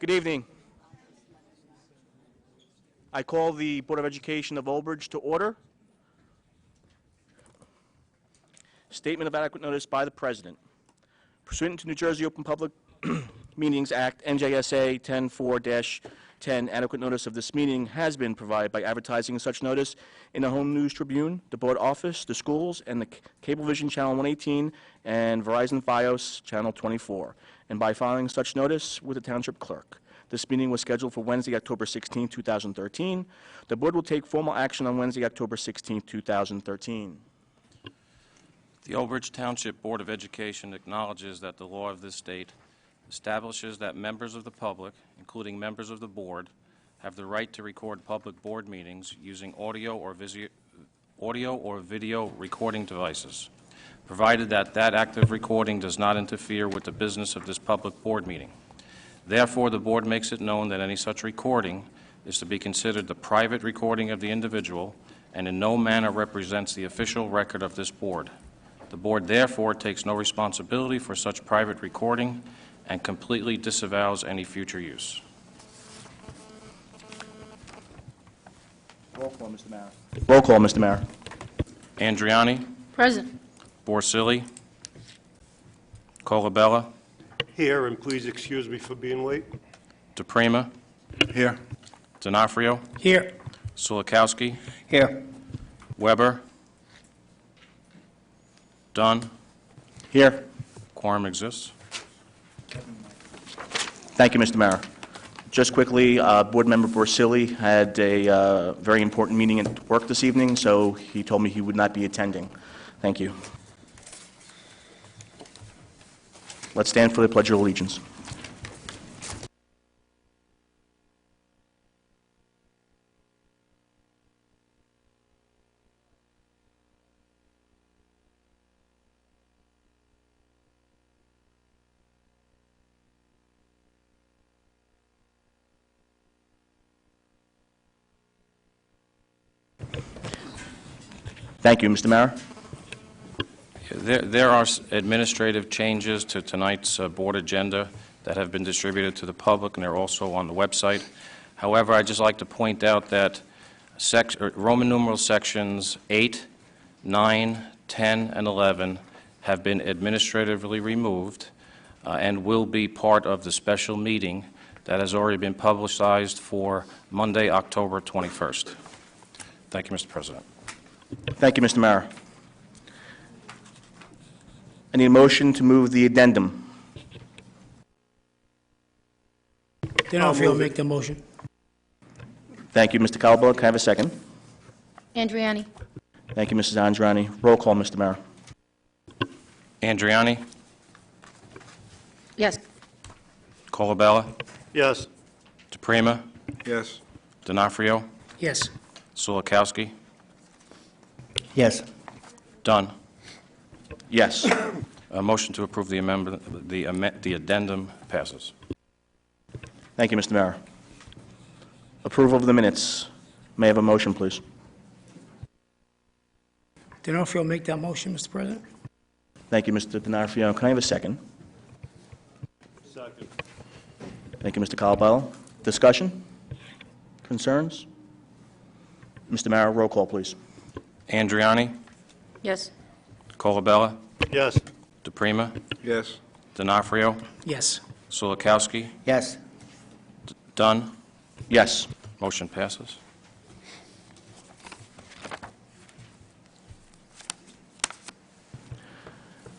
Good evening. I call the Board of Education of Old Bridge to order. Statement of adequate notice by the President. Pursuant to New Jersey Open Public Meetings Act, NJSA 10-4-10, adequate notice of this meeting has been provided by advertising such notice in the Home News Tribune, the Board Office, the schools, and the Cablevision Channel 118 and Verizon Fios Channel 24, and by filing such notice with the Township Clerk. This meeting was scheduled for Wednesday, October 16, 2013. The Board will take formal action on Wednesday, October 16, 2013. The Old Bridge Township Board of Education acknowledges that the law of this state establishes that members of the public, including members of the board, have the right to record public board meetings using audio or video recording devices, provided that that active recording does not interfere with the business of this public board meeting. Therefore, the board makes it known that any such recording is to be considered the private recording of the individual and in no manner represents the official record of this board. The board therefore takes no responsibility for such private recording and completely disavows any future use. Roll call, Mr. Mayor. Roll call, Mr. Mayor. Andriani, Present. Borsili, Colabella, Here, and please excuse me for being late. DePrima, Here. D'Onofrio, Here. Sulikowski, Here. Weber, Dunn. Here. Quorum exists. Thank you, Mr. Mayor. Just quickly, Board Member Borsili had a very important meeting at work this evening, so he told me he would not be attending. Thank you. Let's stand for the Pledge of Allegiance. Thank you, Mr. Mayor. There are administrative changes to tonight's board agenda that have been distributed to the public, and they're also on the website. However, I'd just like to point out that Roman numeral sections 8, 9, 10, and 11 have been administratively removed and will be part of the special meeting that has already been publicized for Monday, October 21st. Thank you, Mr. President. Thank you, Mr. Mayor. I need a motion to move the addendum. D'Onofrio make the motion. Thank you, Mr. Calabella. Can I have a second? Andriani. Thank you, Mrs. Andrani. Roll call, Mr. Mayor. Andriani, Yes. Colabella, Yes. DePrima, Yes. D'Onofrio, Yes. Sulikowski, Yes. Dunn. Yes. A motion to approve the amendment, the addendum passes. Thank you, Mr. Mayor. Approval of the minutes. May I have a motion, please? D'Onofrio make that motion, Mr. President. Thank you, Mr. D'Onofrio. Can I have a second? Second. Thank you, Mr. Calabello. Discussion? Concerns? Mr. Mayor, roll call, please. Andriani, Yes. Colabella, Yes. DePrima, Yes. D'Onofrio, Yes. Sulikowski, Yes. Dunn. Yes. Motion passes.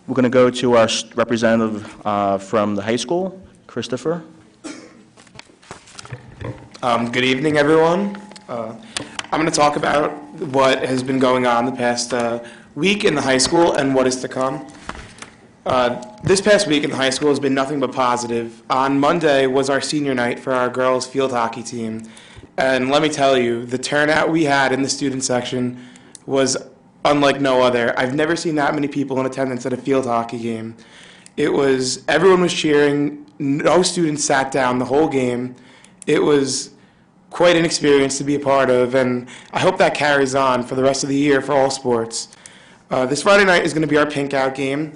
We're going to go to our representative from the high school, Christopher. Good evening, everyone. I'm going to talk about what has been going on the past week in the high school and what is to come. This past week in the high school has been nothing but positive. On Monday was our senior night for our girls' field hockey team. And let me tell you, the turnout we had in the student section was unlike no other. I've never seen that many people in attendance at a field hockey game. Everyone was cheering. No students sat down the whole game. It was quite an experience to be a part of, and I hope that carries on for the rest of the year for all sports. This Friday night is going to be our Pink Out game.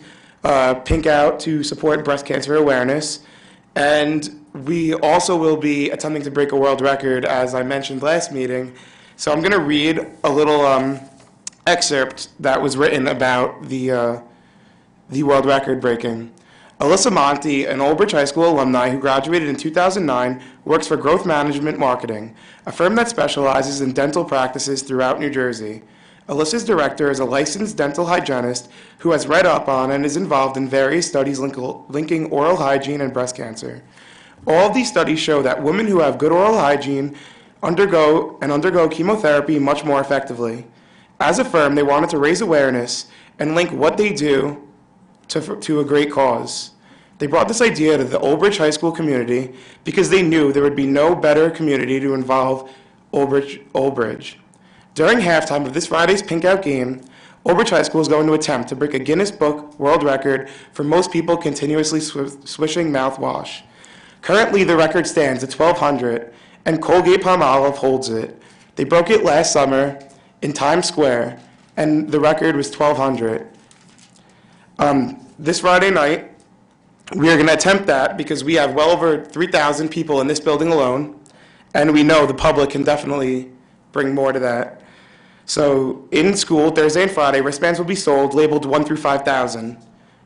Pink Out to support breast cancer awareness. And we also will be attempting to break a world record, as I mentioned last meeting. So I'm going to read a little excerpt that was written about the world record breaking. Alyssa Monti, an Old Bridge High School alumni who graduated in 2009, works for Growth Management Marketing, a firm that specializes in dental practices throughout New Jersey. Alyssa's director is a licensed dental hygienist who has read up on and is involved in various studies linking oral hygiene and breast cancer. All of these studies show that women who have good oral hygiene undergo chemotherapy much more effectively. As a firm, they wanted to raise awareness and link what they do to a great cause. They brought this idea to the Old Bridge High School community because they knew there would be no better community to involve Old Bridge. During halftime of this Friday's Pink Out game, Old Bridge High School is going to attempt to break a Guinness Book World Record for most people continuously swishing mouthwash. Currently, the record stands at 1,200, and Colgate-Palmolive holds it. They broke it last summer in Times Square, and the record was 1,200. This Friday night, we are going to attempt that because we have well over 3,000 people in this building alone, and we know the public can definitely bring more to that. So in school, Thursday and Friday, wristbands will be sold labeled 1 through 5,000.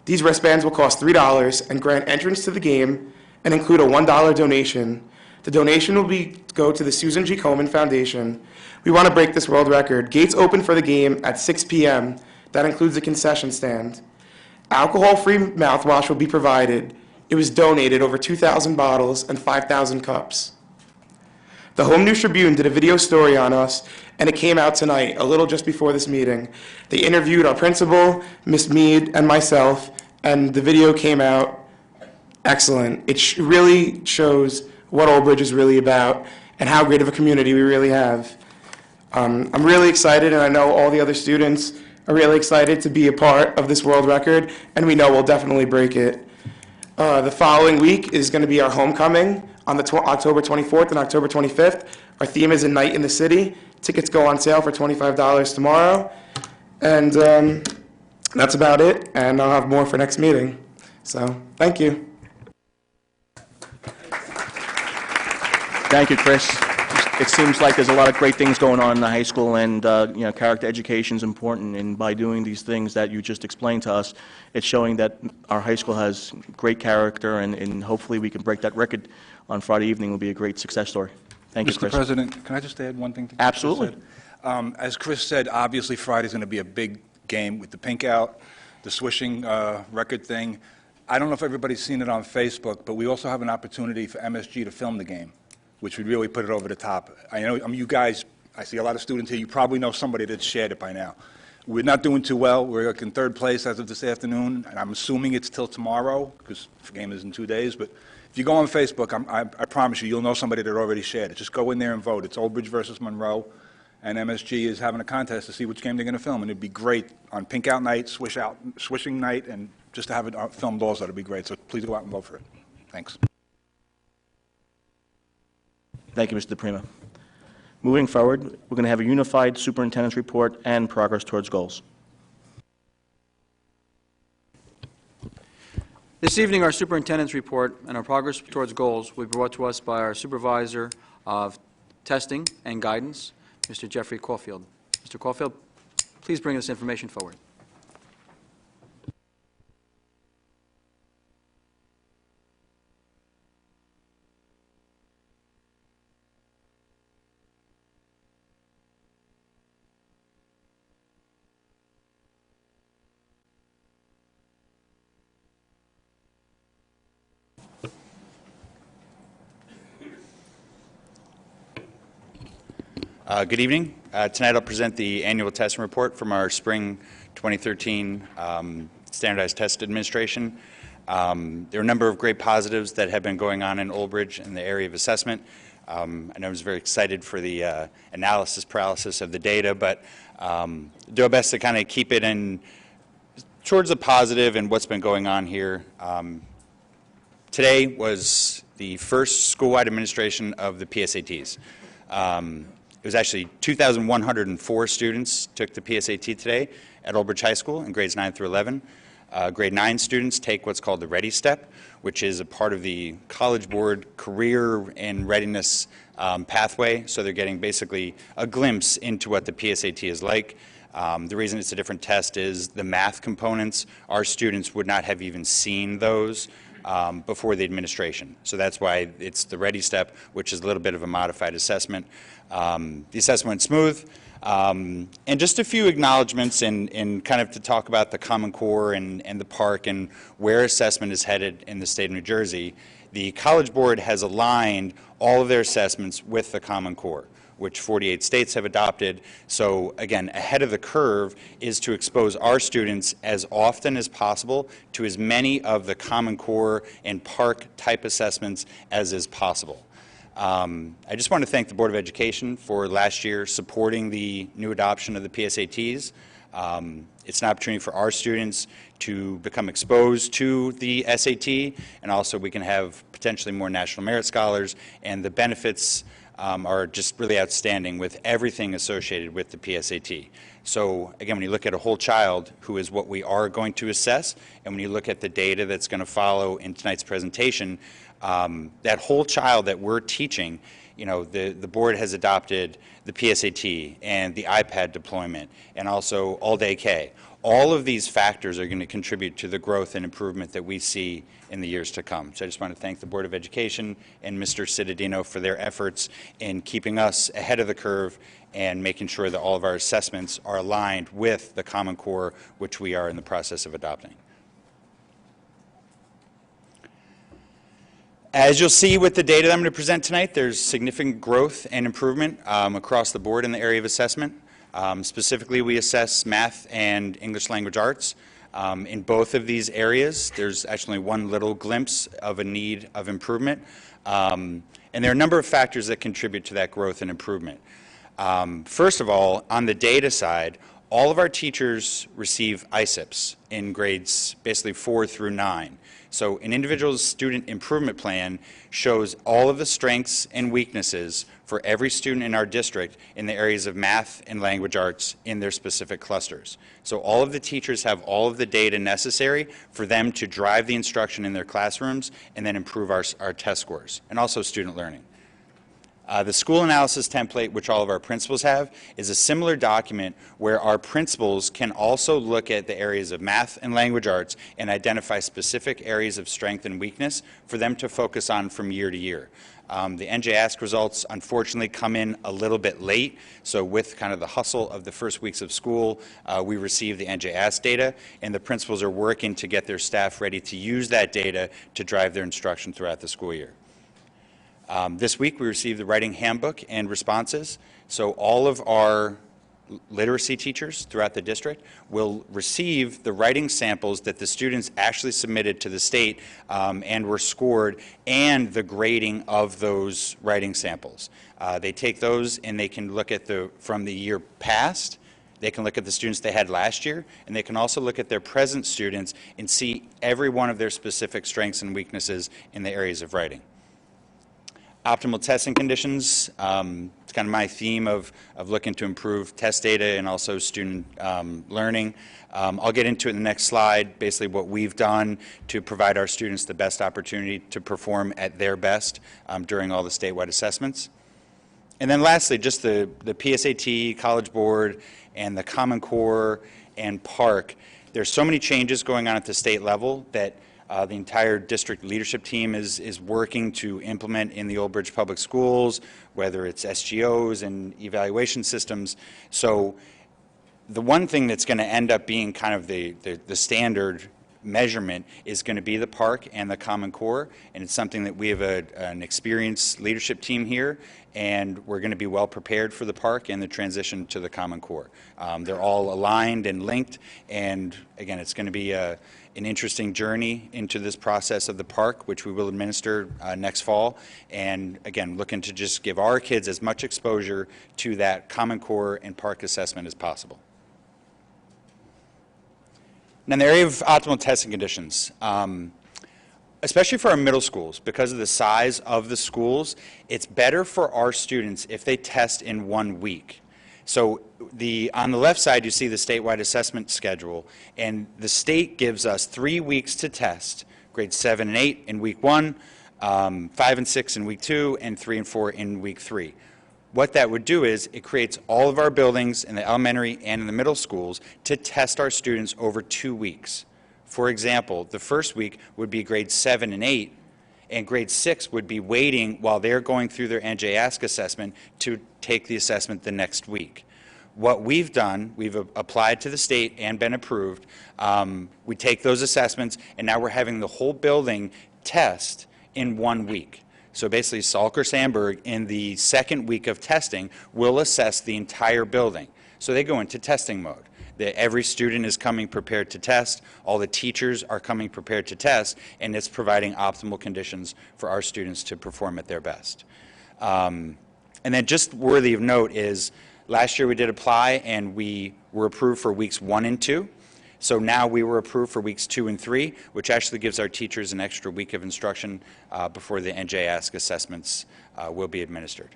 These wristbands will cost $3 and grant entrance to the game and include a $1 donation. The donation will go to the Susan G. Komen Foundation. We want to break this world record. Gates open for the game at 6 p.m. That includes a concession stand. Alcohol-free mouthwash will be provided. It was donated over 2,000 bottles and 5,000 cups. The Home News Tribune did a video story on us, and it came out tonight, a little just before this meeting. They interviewed our principal, Miss Mead, and myself, and the video came out excellent. It really shows what Old Bridge is really about and how great of a community we really have. I'm really excited, and I know all the other students are really excited to be a part of this world record, and we know we'll definitely break it. The following week is going to be our homecoming on the October 24th and October 25th. Our theme is A Night in the City. Tickets go on sale for $25 tomorrow. And that's about it, and I'll have more for next meeting. So, thank you. Thank you, Chris. It seems like there's a lot of great things going on in the high school, and character education is important. And by doing these things that you just explained to us, it's showing that our high school has great character, and hopefully we can break that record on Friday evening. Will be a great success story. Thank you, Chris. Mr. President, can I just add one thing to what Absolutely. Chris said? As Chris said, obviously Friday's going to be a big game with the Pink Out, the swishing record thing. I don't know if everybody's seen it on Facebook, but we also have an opportunity for MSG to film the game, which would really put it over the top. I know you guys, I see a lot of students here, you probably know somebody that's shared it by now. We're not doing too well. We're like in third place as of this afternoon, and I'm assuming it's till tomorrow, because the game is in 2 days. But if you go on Facebook, I promise you, you'll know somebody that already shared it. Just go in there and vote. It's Old Bridge versus Monroe, and MSG is having a contest to see which game they're going to film. And it'd be great on Pink Out night, swishing night, and just to have it filmed also, it'd be great. So please go out and vote for it. Thanks. Thank you, Mr. DePrima. Moving forward, we're going to have a unified superintendent's report and progress towards goals. This evening, our superintendent's report and our progress towards goals will be brought to us by our supervisor of testing and guidance, Mr. Jeffrey Caulfield. Mr. Caulfield, please bring this information forward. Good evening. Tonight I'll present the annual testing report from our spring 2013 Standardized Test Administration. There are a number of great positives that have been going on in Old Bridge in the area of assessment. I know I was very excited for the analysis paralysis of the data, but do our best to kind of keep it in towards the positive and what's been going on here. Today was the first school-wide administration of the PSATs. It was actually 2,104 students took the PSAT today at Old Bridge High School in grades 9 through 11. grade 9 students take what's called the Ready Step, which is a part of the College Board career and readiness pathway. So they're getting basically a glimpse into what the PSAT is like. The reason it's a different test is the math components, our students would not have even seen those before the administration. So that's why it's the Ready Step, which is a little bit of a modified assessment. The assessment went smooth. And just a few acknowledgments and kind of to talk about the Common Core and the park and where assessment is headed in the state of New Jersey. The College Board has aligned all of their assessments with the Common Core, which 48 states have adopted. So again, ahead of the curve is to expose our students as often as possible to as many of the Common Core and park type assessments as is possible. I just want to thank the Board of Education for last year supporting the new adoption of the PSATs. It's an opportunity for our students to become exposed to the SAT, and also we can have potentially more National Merit Scholars, and the benefits are just really outstanding with everything associated with the PSAT. So again, when you look at a whole child, who is what we are going to assess, and when you look at the data that's going to follow in tonight's presentation, that whole child that we're teaching, you know, the board has adopted the PSAT and the iPad deployment and also all-day K. All of these factors are going to contribute to the growth and improvement that we see in the years to come. So I just want to thank the Board of Education and Mr. Cittadino for their efforts in keeping us ahead of the curve and making sure that all of our assessments are aligned with the Common Core, which we are in the process of adopting. As you'll see with the data that I'm going to present tonight, there's significant growth and improvement across the board in the area of assessment. Specifically, we assess math and English language arts. In both of these areas, there's actually one little glimpse of a need of improvement. And there are a number of factors that contribute to that growth and improvement. First of all, on the data side, all of our teachers receive ISIPs in grades basically 4 through 9. So an individual student improvement plan shows all of the strengths and weaknesses for every student in our district in the areas of math and language arts in their specific clusters. So all of the teachers have all of the data necessary for them to drive the instruction in their classrooms and then improve our test scores and also student learning. The school analysis template, which all of our principals have, is a similar document where our principals can also look at the areas of math and language arts and identify specific areas of strength and weakness for them to focus on from year to year. The NJ Ask results unfortunately come in a little bit late, so with kind of the hustle of the first weeks of school, we receive the NJ Ask data, and the principals are working to get their staff ready to use that data to drive their instruction throughout the school year. This week we received the writing handbook and responses, so all of our literacy teachers throughout the district will receive the writing samples that the students actually submitted to the state and were scored, and the grading of those writing samples. They take those and they can look at from the year past. They can look at the students they had last year, and they can also look at their present students and see every one of their specific strengths and weaknesses in the areas of writing. Optimal testing conditions, it's kind of my theme of looking to improve test data and also student learning. I'll get into it in the next slide, basically what we've done to provide our students the best opportunity to perform at their best during all the statewide assessments. And then lastly, just the PSAT, College Board, and the Common Core and Park. There's so many changes going on at the state level that the entire district leadership team is working to implement in the Old Bridge Public Schools, whether it's SGOs and evaluation systems. So the one thing that's going to end up being kind of the standard measurement is going to be the Park and the Common Core, and it's something that we have an experienced leadership team here, and we're going to be well prepared for the Park and the transition to the Common Core. They're all aligned and linked, and again, it's going to be an interesting journey into this process of the Park, which we will administer next fall, and again, looking to just give our kids as much exposure to that Common Core and Park assessment as possible. Now, in the area of optimal testing conditions, especially for our middle schools, because of the size of the schools, it's better for our students if they test in 1 week. So on the left side, you see the statewide assessment schedule, and the state gives us 3 weeks to test, grades 7 and 8 in week 1, 5 and 6 in week 2, and 3 and 4 in week 3. What that would do is it creates all of our buildings in the elementary and in the middle schools to test our students over 2 weeks. For example, the first week would be grades 7 and 8, and grade 6 would be waiting while they're going through their NJ-ASC assessment to take the assessment the next week. What we've done, we've applied to the state and been approved. We take those assessments, and now we're having the whole building test in 1 week. So basically, Salker-Sandburg, in the second week of testing, will assess the entire building. So they go into testing mode. Every student is coming prepared to test, all the teachers are coming prepared to test, and it's providing optimal conditions for our students to perform at their best. And then just worthy of note is, last year we did apply and we were approved for weeks 1 and 2. So now we were approved for weeks 2 and 3, which actually gives our teachers an extra week of instruction before the NJ-ASC assessments will be administered.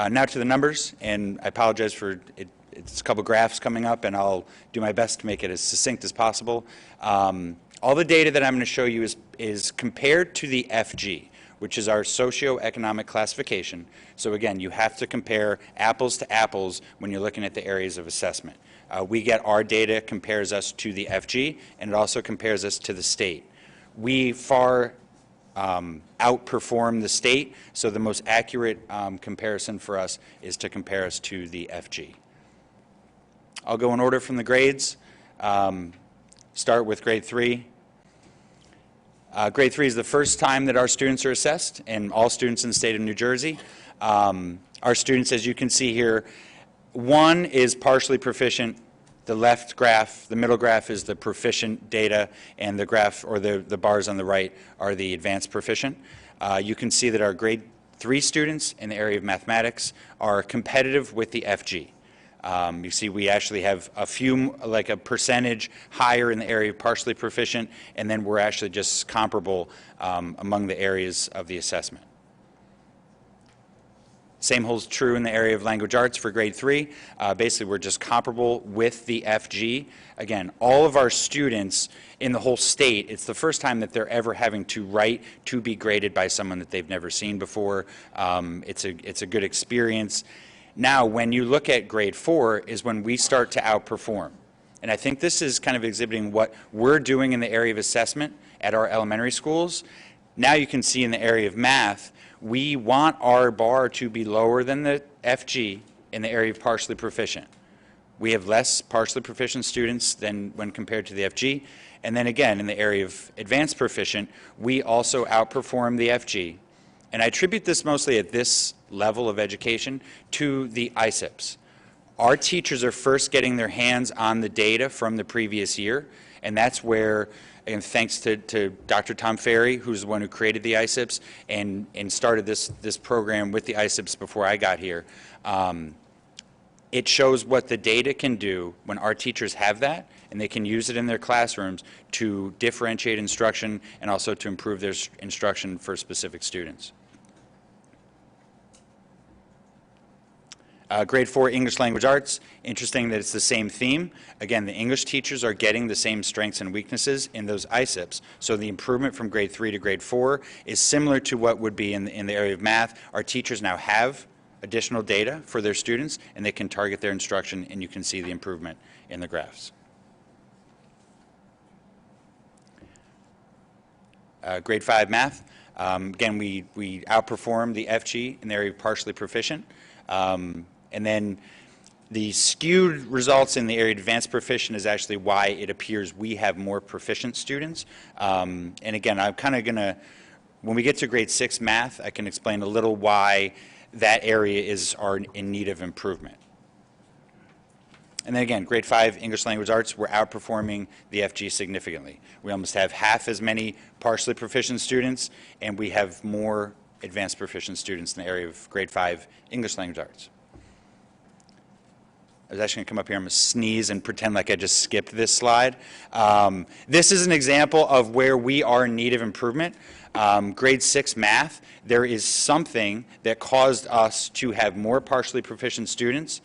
Now to the numbers, and I apologize for it. It's a couple graphs coming up, and I'll do my best to make it as succinct as possible. All the data that I'm going to show you is compared to the FG, which is our socioeconomic classification. So again, you have to compare apples to apples when you're looking at the areas of assessment. We get our data compares us to the FG, and it also compares us to the state. We far outperform the state, so the most accurate comparison for us is to compare us to the FG. I'll go in order from the grades. Start with grade 3. Grade 3 is the first time that our students are assessed, and all students in the state of New Jersey. Our students, as you can see here, 1 is partially proficient. The left graph, the middle graph is the proficient data, and the graph, or the bars on the right, are the advanced proficient. You can see that our grade 3 students in the area of mathematics are competitive with the FG. You see we actually have a few, like a percentage higher in the area of partially proficient, and then we're actually just comparable among the areas of the assessment. Same holds true in the area of language arts for grade 3. Basically, we're just comparable with the FG. Again, all of our students in the whole state, it's the first time that they're ever having to write to be graded by someone that they've never seen before. It's a good experience. Now, when you look at grade 4 is when we start to outperform. And I think this is kind of exhibiting what we're doing in the area of assessment at our elementary schools. Now you can see in the area of math, we want our bar to be lower than the FG in the area of partially proficient. We have less partially proficient students than when compared to the FG. And then again, in the area of advanced proficient, we also outperform the FG. And I attribute this mostly at this level of education to the ISIPs. Our teachers are first getting their hands on the data from the previous year, and that's where, and thanks to Dr. Tom Ferry, who's the one who created the ISIPs and started this program with the ISIPs before I got here. It shows what the data can do when our teachers have that, and they can use it in their classrooms to differentiate instruction and also to improve their instruction for specific students. Grade 4 English Language Arts, interesting that it's the same theme. Again, the English teachers are getting the same strengths and weaknesses in those ISIPs. So the improvement from grade 3 to grade 4 is similar to what would be in the area of math. Our teachers now have additional data for their students, and they can target their instruction, and you can see the improvement in the graphs. Grade 5 Math, again, we outperform the FG in the area of partially proficient. And then the skewed results in the area of advanced proficient is actually why it appears we have more proficient students. And again, I'm kind of going to, when we get to grade 6 math, I can explain a little why that area are in need of improvement. And then again, grade 5 English Language Arts, we're outperforming the FG significantly. We almost have half as many partially proficient students, and we have more advanced proficient students in the area of grade 5 English Language Arts. I was actually going to come up here, I'm going to sneeze and pretend like I just skipped this slide. This is an example of where we are in need of improvement. Grade 6 math, there is something that caused us to have more partially proficient students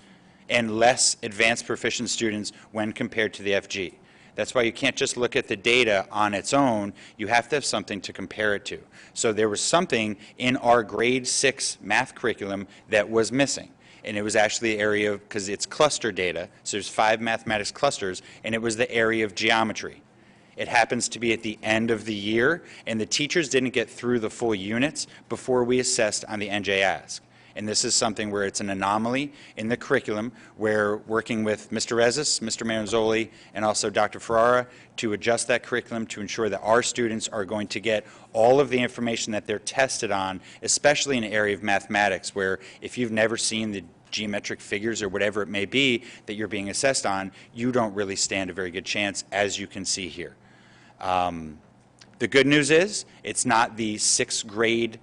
and less advanced proficient students when compared to the FG. That's why you can't just look at the data on its own. You have to have something to compare it to. So there was something in our grade 6 math curriculum that was missing. And it was actually the area of, because it's cluster data, so there's 5 mathematics clusters, and it was the area of geometry. It happens to be at the end of the year, and the teachers didn't get through the full units before we assessed on the NJ Ask. And this is something where it's an anomaly in the curriculum, where working with Mr. Rezis, Mr. Manzoli, and also Dr. Ferrara to adjust that curriculum to ensure that our students are going to get all of the information that they're tested on, especially in the area of mathematics, where if you've never seen the geometric figures or whatever it may be that you're being assessed on, you don't really stand a very good chance, as you can see here. The good news is it's not the 6th grade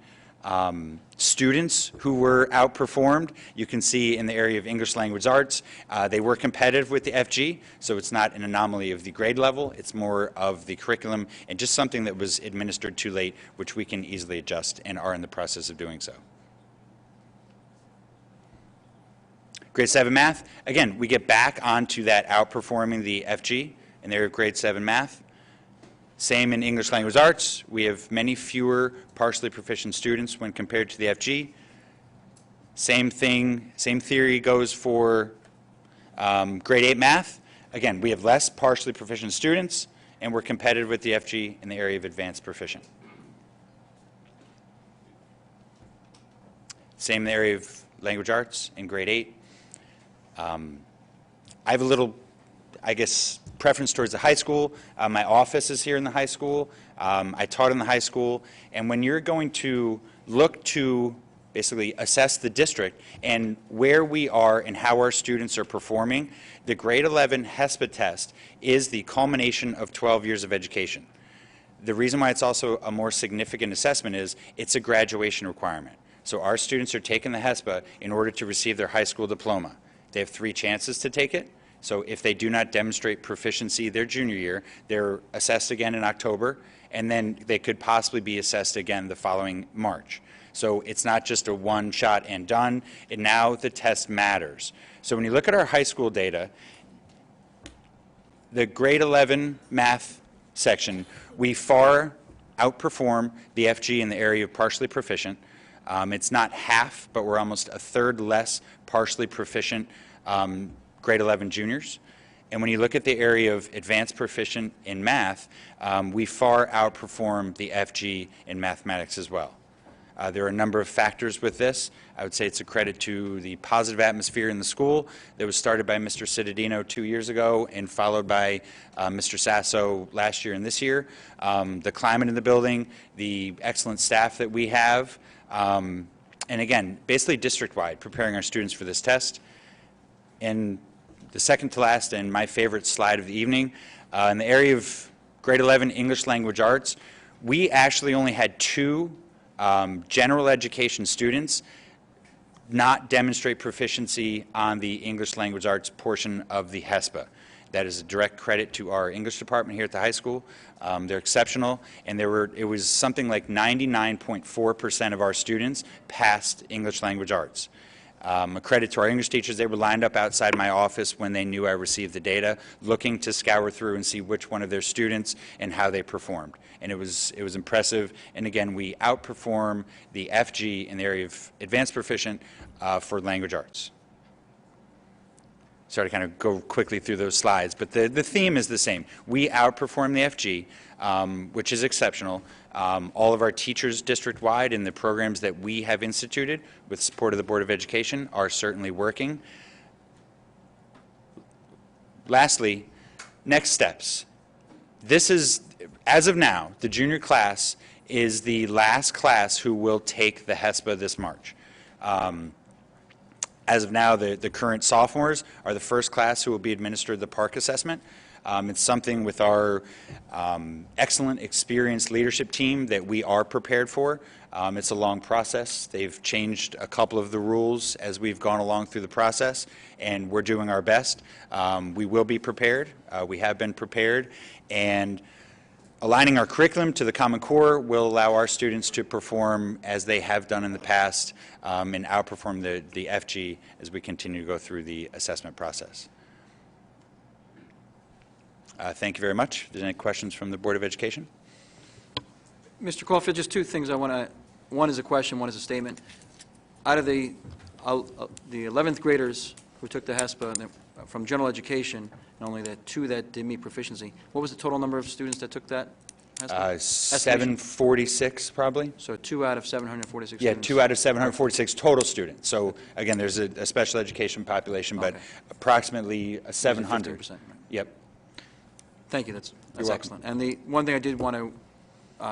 students who were outperformed. You can see in the area of English language arts, they were competitive with the FG, so it's not an anomaly of the grade level, it's more of the curriculum and just something that was administered too late, which we can easily adjust and are in the process of doing so. Grade 7 math, again, we get back onto that outperforming the FG in the area of grade 7 math. Same in English language arts. We have many fewer partially proficient students when compared to the FG. Same thing, same theory goes for grade 8 math. Again, we have less partially proficient students, and we're competitive with the FG in the area of advanced proficient. Same in the area of language arts in grade 8. I have a little, I guess, preference towards the high school. My office is here in the high school. I taught in the high school. And when you're going to look to basically assess the district and where we are and how our students are performing, the grade 11 HESPA test is the culmination of 12 years of education. The reason why it's also a more significant assessment is it's a graduation requirement. So our students are taking the HESPA in order to receive their high school diploma. They have 3 chances to take it. So if they do not demonstrate proficiency their junior year, they're assessed again in October, and then they could possibly be assessed again the following March. So it's not just a one shot and done, and now the test matters. So when you look at our high school data, the grade 11 math section, we far outperform the FG in the area of partially proficient. It's not half, but we're almost a third less partially proficient grade 11 juniors. And when you look at the area of advanced proficient in math, we far outperform the FG in mathematics as well. There are a number of factors with this. I would say it's a credit to the positive atmosphere in the school that was started by Mr. Cittadino 2 years ago and followed by Mr. Sasso last year and this year. The climate in the building, the excellent staff that we have, and again, basically district-wide, preparing our students for this test. And the second to last and my favorite slide of the evening, in the area of grade 11 English language arts, we actually only had 2 general education students not demonstrate proficiency on the English language arts portion of the HESPA. That is a direct credit to our English department here at the high school. They're exceptional, and it was something like 99.4% of our students passed English language arts. A credit to our English teachers. They were lined up outside my office when they knew I received the data, looking to scour through and see which one of their students and how they performed. And it was impressive. And again, we outperform the FG in the area of advanced proficient for language arts. Sorry to kind of go quickly through those slides, but the theme is the same. We outperform the FG, which is exceptional. All of our teachers district-wide in the programs that we have instituted with support of the Board of Education are certainly working. Lastly, next steps. This is, as of now, the junior class is the last class who will take the HESPA this March. As of now, the current sophomores are the first class who will be administered the PARCC assessment. It's something with our excellent, experienced leadership team that we are prepared for. It's a long process. They've changed a couple of the rules as we've gone along through the process, and we're doing our best. We will be prepared. We have been prepared, and aligning our curriculum to the Common Core will allow our students to perform as they have done in the past and outperform the FG as we continue to go through the assessment process. Thank you very much. If there's any questions from the Board of Education? Mr. Caulfield, just two things I want to, one is a question, one is a statement. Out of the 11th graders who took the HESPA from general education, and only the 2 that did meet proficiency, what was the total number of students that took that HESPA? 746, probably. So 2 out of 746 Yeah, students. 2 out of 746 total students. So again, there's a special education population, but Okay. approximately 700. 15%, right. Yep. Thank you, that's welcome. excellent. And the one thing I did want to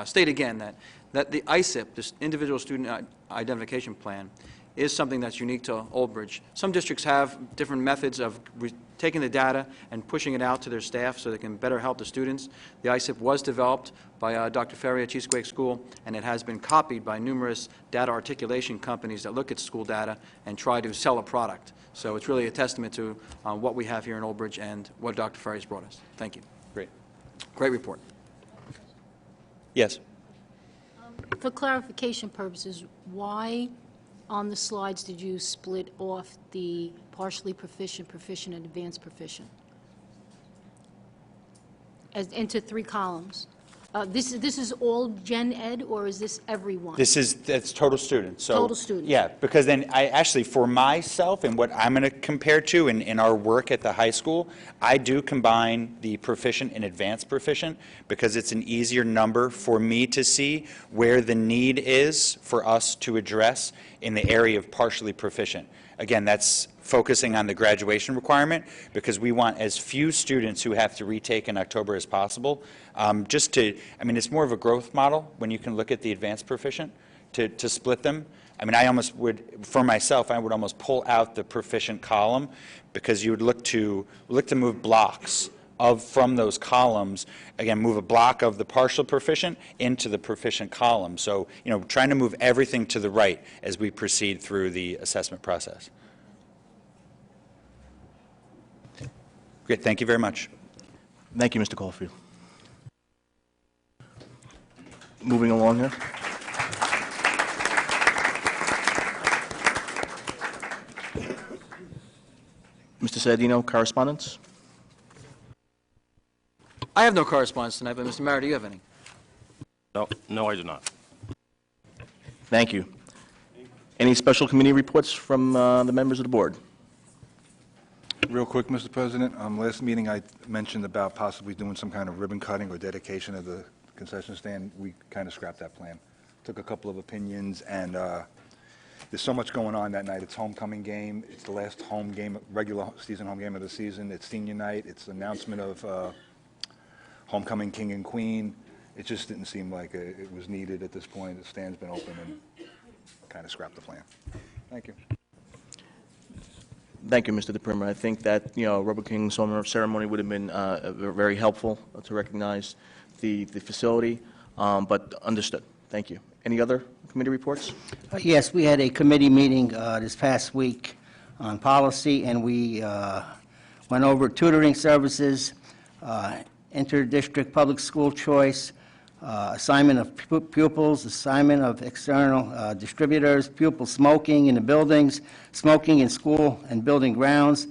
state again, that the ISIP, this Individual Student Identification Plan, is something that's unique to Old Bridge. Some districts have different methods of taking the data and pushing it out to their staff so they can better help the students. The ISIP was developed by Dr. Ferry at Chesapeake School, and it has been copied by numerous data articulation companies that look at school data and try to sell a product. So it's really a testament to what we have here in Old Bridge and what Dr. Ferry's brought us. Thank you. Great. Great report. Yes. For clarification purposes, why on the slides did you split off the partially proficient, proficient, and advanced proficient into 3 columns? This is all gen ed, or is this everyone? That's total students. So, Total students. Yeah, because then I actually, for myself and what I'm going to compare to in our work at the high school, I do combine the proficient and advanced proficient because it's an easier number for me to see where the need is for us to address in the area of partially proficient. Again, that's focusing on the graduation requirement because we want as few students who have to retake in October as possible. It's more of a growth model when you can look at the advanced proficient to split them. I mean, I almost would, for myself, I would almost pull out the proficient column because you would look to move blocks from those columns, again, move a block of the partial proficient into the proficient column. So, trying to move everything to the right as we proceed through the assessment process. Great, thank you very much. Thank you, Mr. Caulfield. Moving along here. Mr. Sedino, correspondence? I have no correspondence tonight, but Mr. Mara, do you have any? No, I do not. Thank you. Any special committee reports from the members of the board? Real quick, Mr. President, last meeting I mentioned about possibly doing some kind of ribbon cutting or dedication of the concession stand. We kind of scrapped that plan. Took a couple of opinions, and there's so much going on that night. It's homecoming game. It's the last home game, regular season home game of the season. It's senior night. It's the announcement of homecoming king and queen. It just didn't seem like it was needed at this point. The stand's been open and kind of scrapped the plan. Thank you. Thank you, Mr. DePrimer. I think that, Rubber King ceremony would have been very helpful to recognize the facility, but understood. Thank you. Any other committee reports? Yes, we had a committee meeting this past week on policy, and we went over tutoring services, inter-district public school choice, assignment of pupils, assignment of external distributors, pupil smoking in the buildings, smoking in school and building grounds,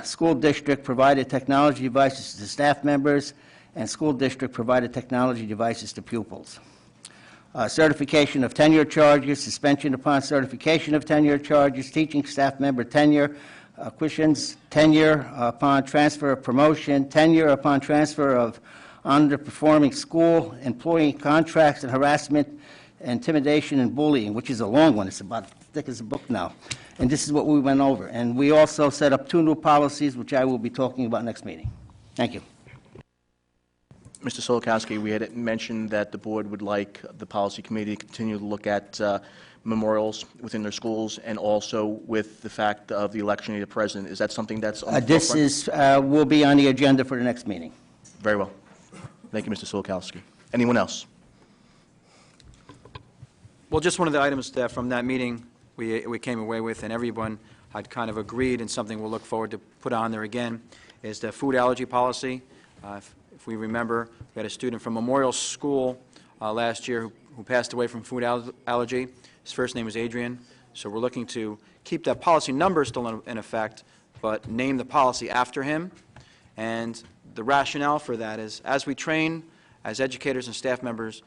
school district provided technology devices to staff members, and school district provided technology devices to pupils. Certification of tenure charges, suspension upon certification of tenure charges, teaching staff member tenure, acquisitions, tenure upon transfer of promotion, tenure upon transfer of underperforming school, employee contracts, and harassment, intimidation, and bullying, which is a long one. It's about thick as a book now. And this is what we went over. And we also set up 2 new policies, which I will be talking about next meeting. Thank you. Mr. Solokowski, we had mentioned that the board would like the policy committee to continue to look at memorials within their schools, and also with the fact of the election of the president? Is that something that's on the This forefront? will be on the agenda for the next meeting. Very well. Thank you, Mr. Solikowski. Anyone else? Well, just one of the items that from that meeting we came away with, and everyone had kind of agreed, and something we'll look forward to put on there again, is the food allergy policy. If we remember, we had a student from Memorial School last year who passed away from food allergy. His first name was Adrian. So we're looking to keep that policy number still in effect, but name the policy after him. And the rationale for that is, as we train as educators and staff members,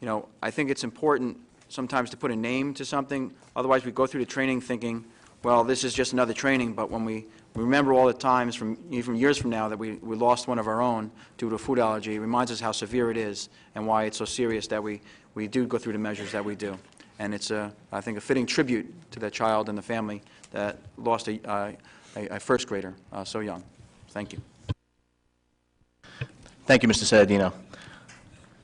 you know, I think it's important sometimes to put a name to something. Otherwise, we go through the training thinking, well, this is just another training, but when we remember all the times from years from now that we lost one of our own due to a food allergy, it reminds us how severe it is and why it's so serious that we do go through the measures that we do. And it's, I think, a fitting tribute to that child and the family that lost a first grader so young. Thank you. Thank you, Mr. Saladino.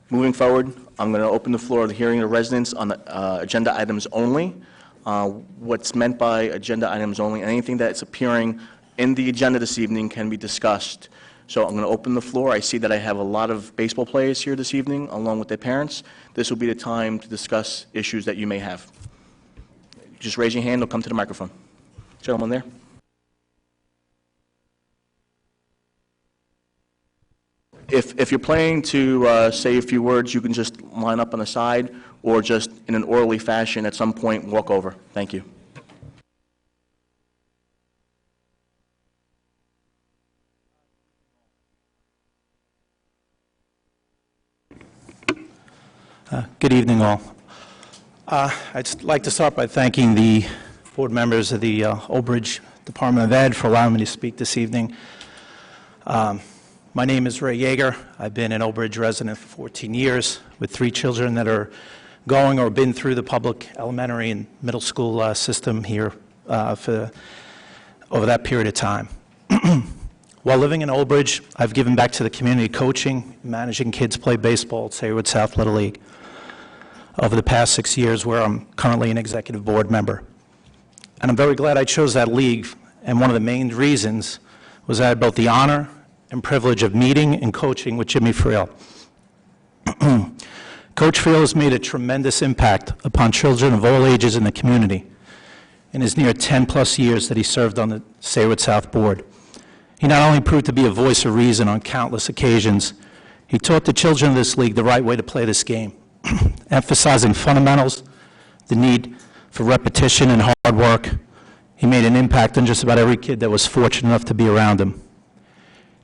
Moving forward, I'm going to open the floor to the hearing of residents on the agenda items only. What's meant by agenda items only, anything that's appearing in the agenda this evening can be discussed. So I'm going to open the floor. I see that I have a lot of baseball players here this evening, along with their parents. This will be the time to discuss issues that you may have. Just raise your hand or come to the microphone. Gentleman there. If you're planning to say a few words, you can just line up on the side or just in an orderly fashion at some point walk over. Thank you. Good evening, all. I'd like to start by thanking the board members of the Old Bridge Department of Ed for allowing me to speak this evening. My name is Ray Yeager. I've been an Old Bridge resident for 14 years with 3 children that are going or been through the public elementary and middle school system here for over that period of time. While living in Old Bridge, I've given back to the community coaching, managing kids play baseball at Saywood South Little League over the past 6 years, where I'm currently an executive board member. And I'm very glad I chose that league, and one of the main reasons was I had both the honor and privilege of meeting and coaching with Jimmy Friel. Coach Friel has made a tremendous impact upon children of all ages in the community in his near 10-plus years that he served on the Saywood South Board. He not only proved to be a voice of reason on countless occasions, he taught the children of this league the right way to play this game, emphasizing fundamentals, the need for repetition and hard work. He made an impact on just about every kid that was fortunate enough to be around him.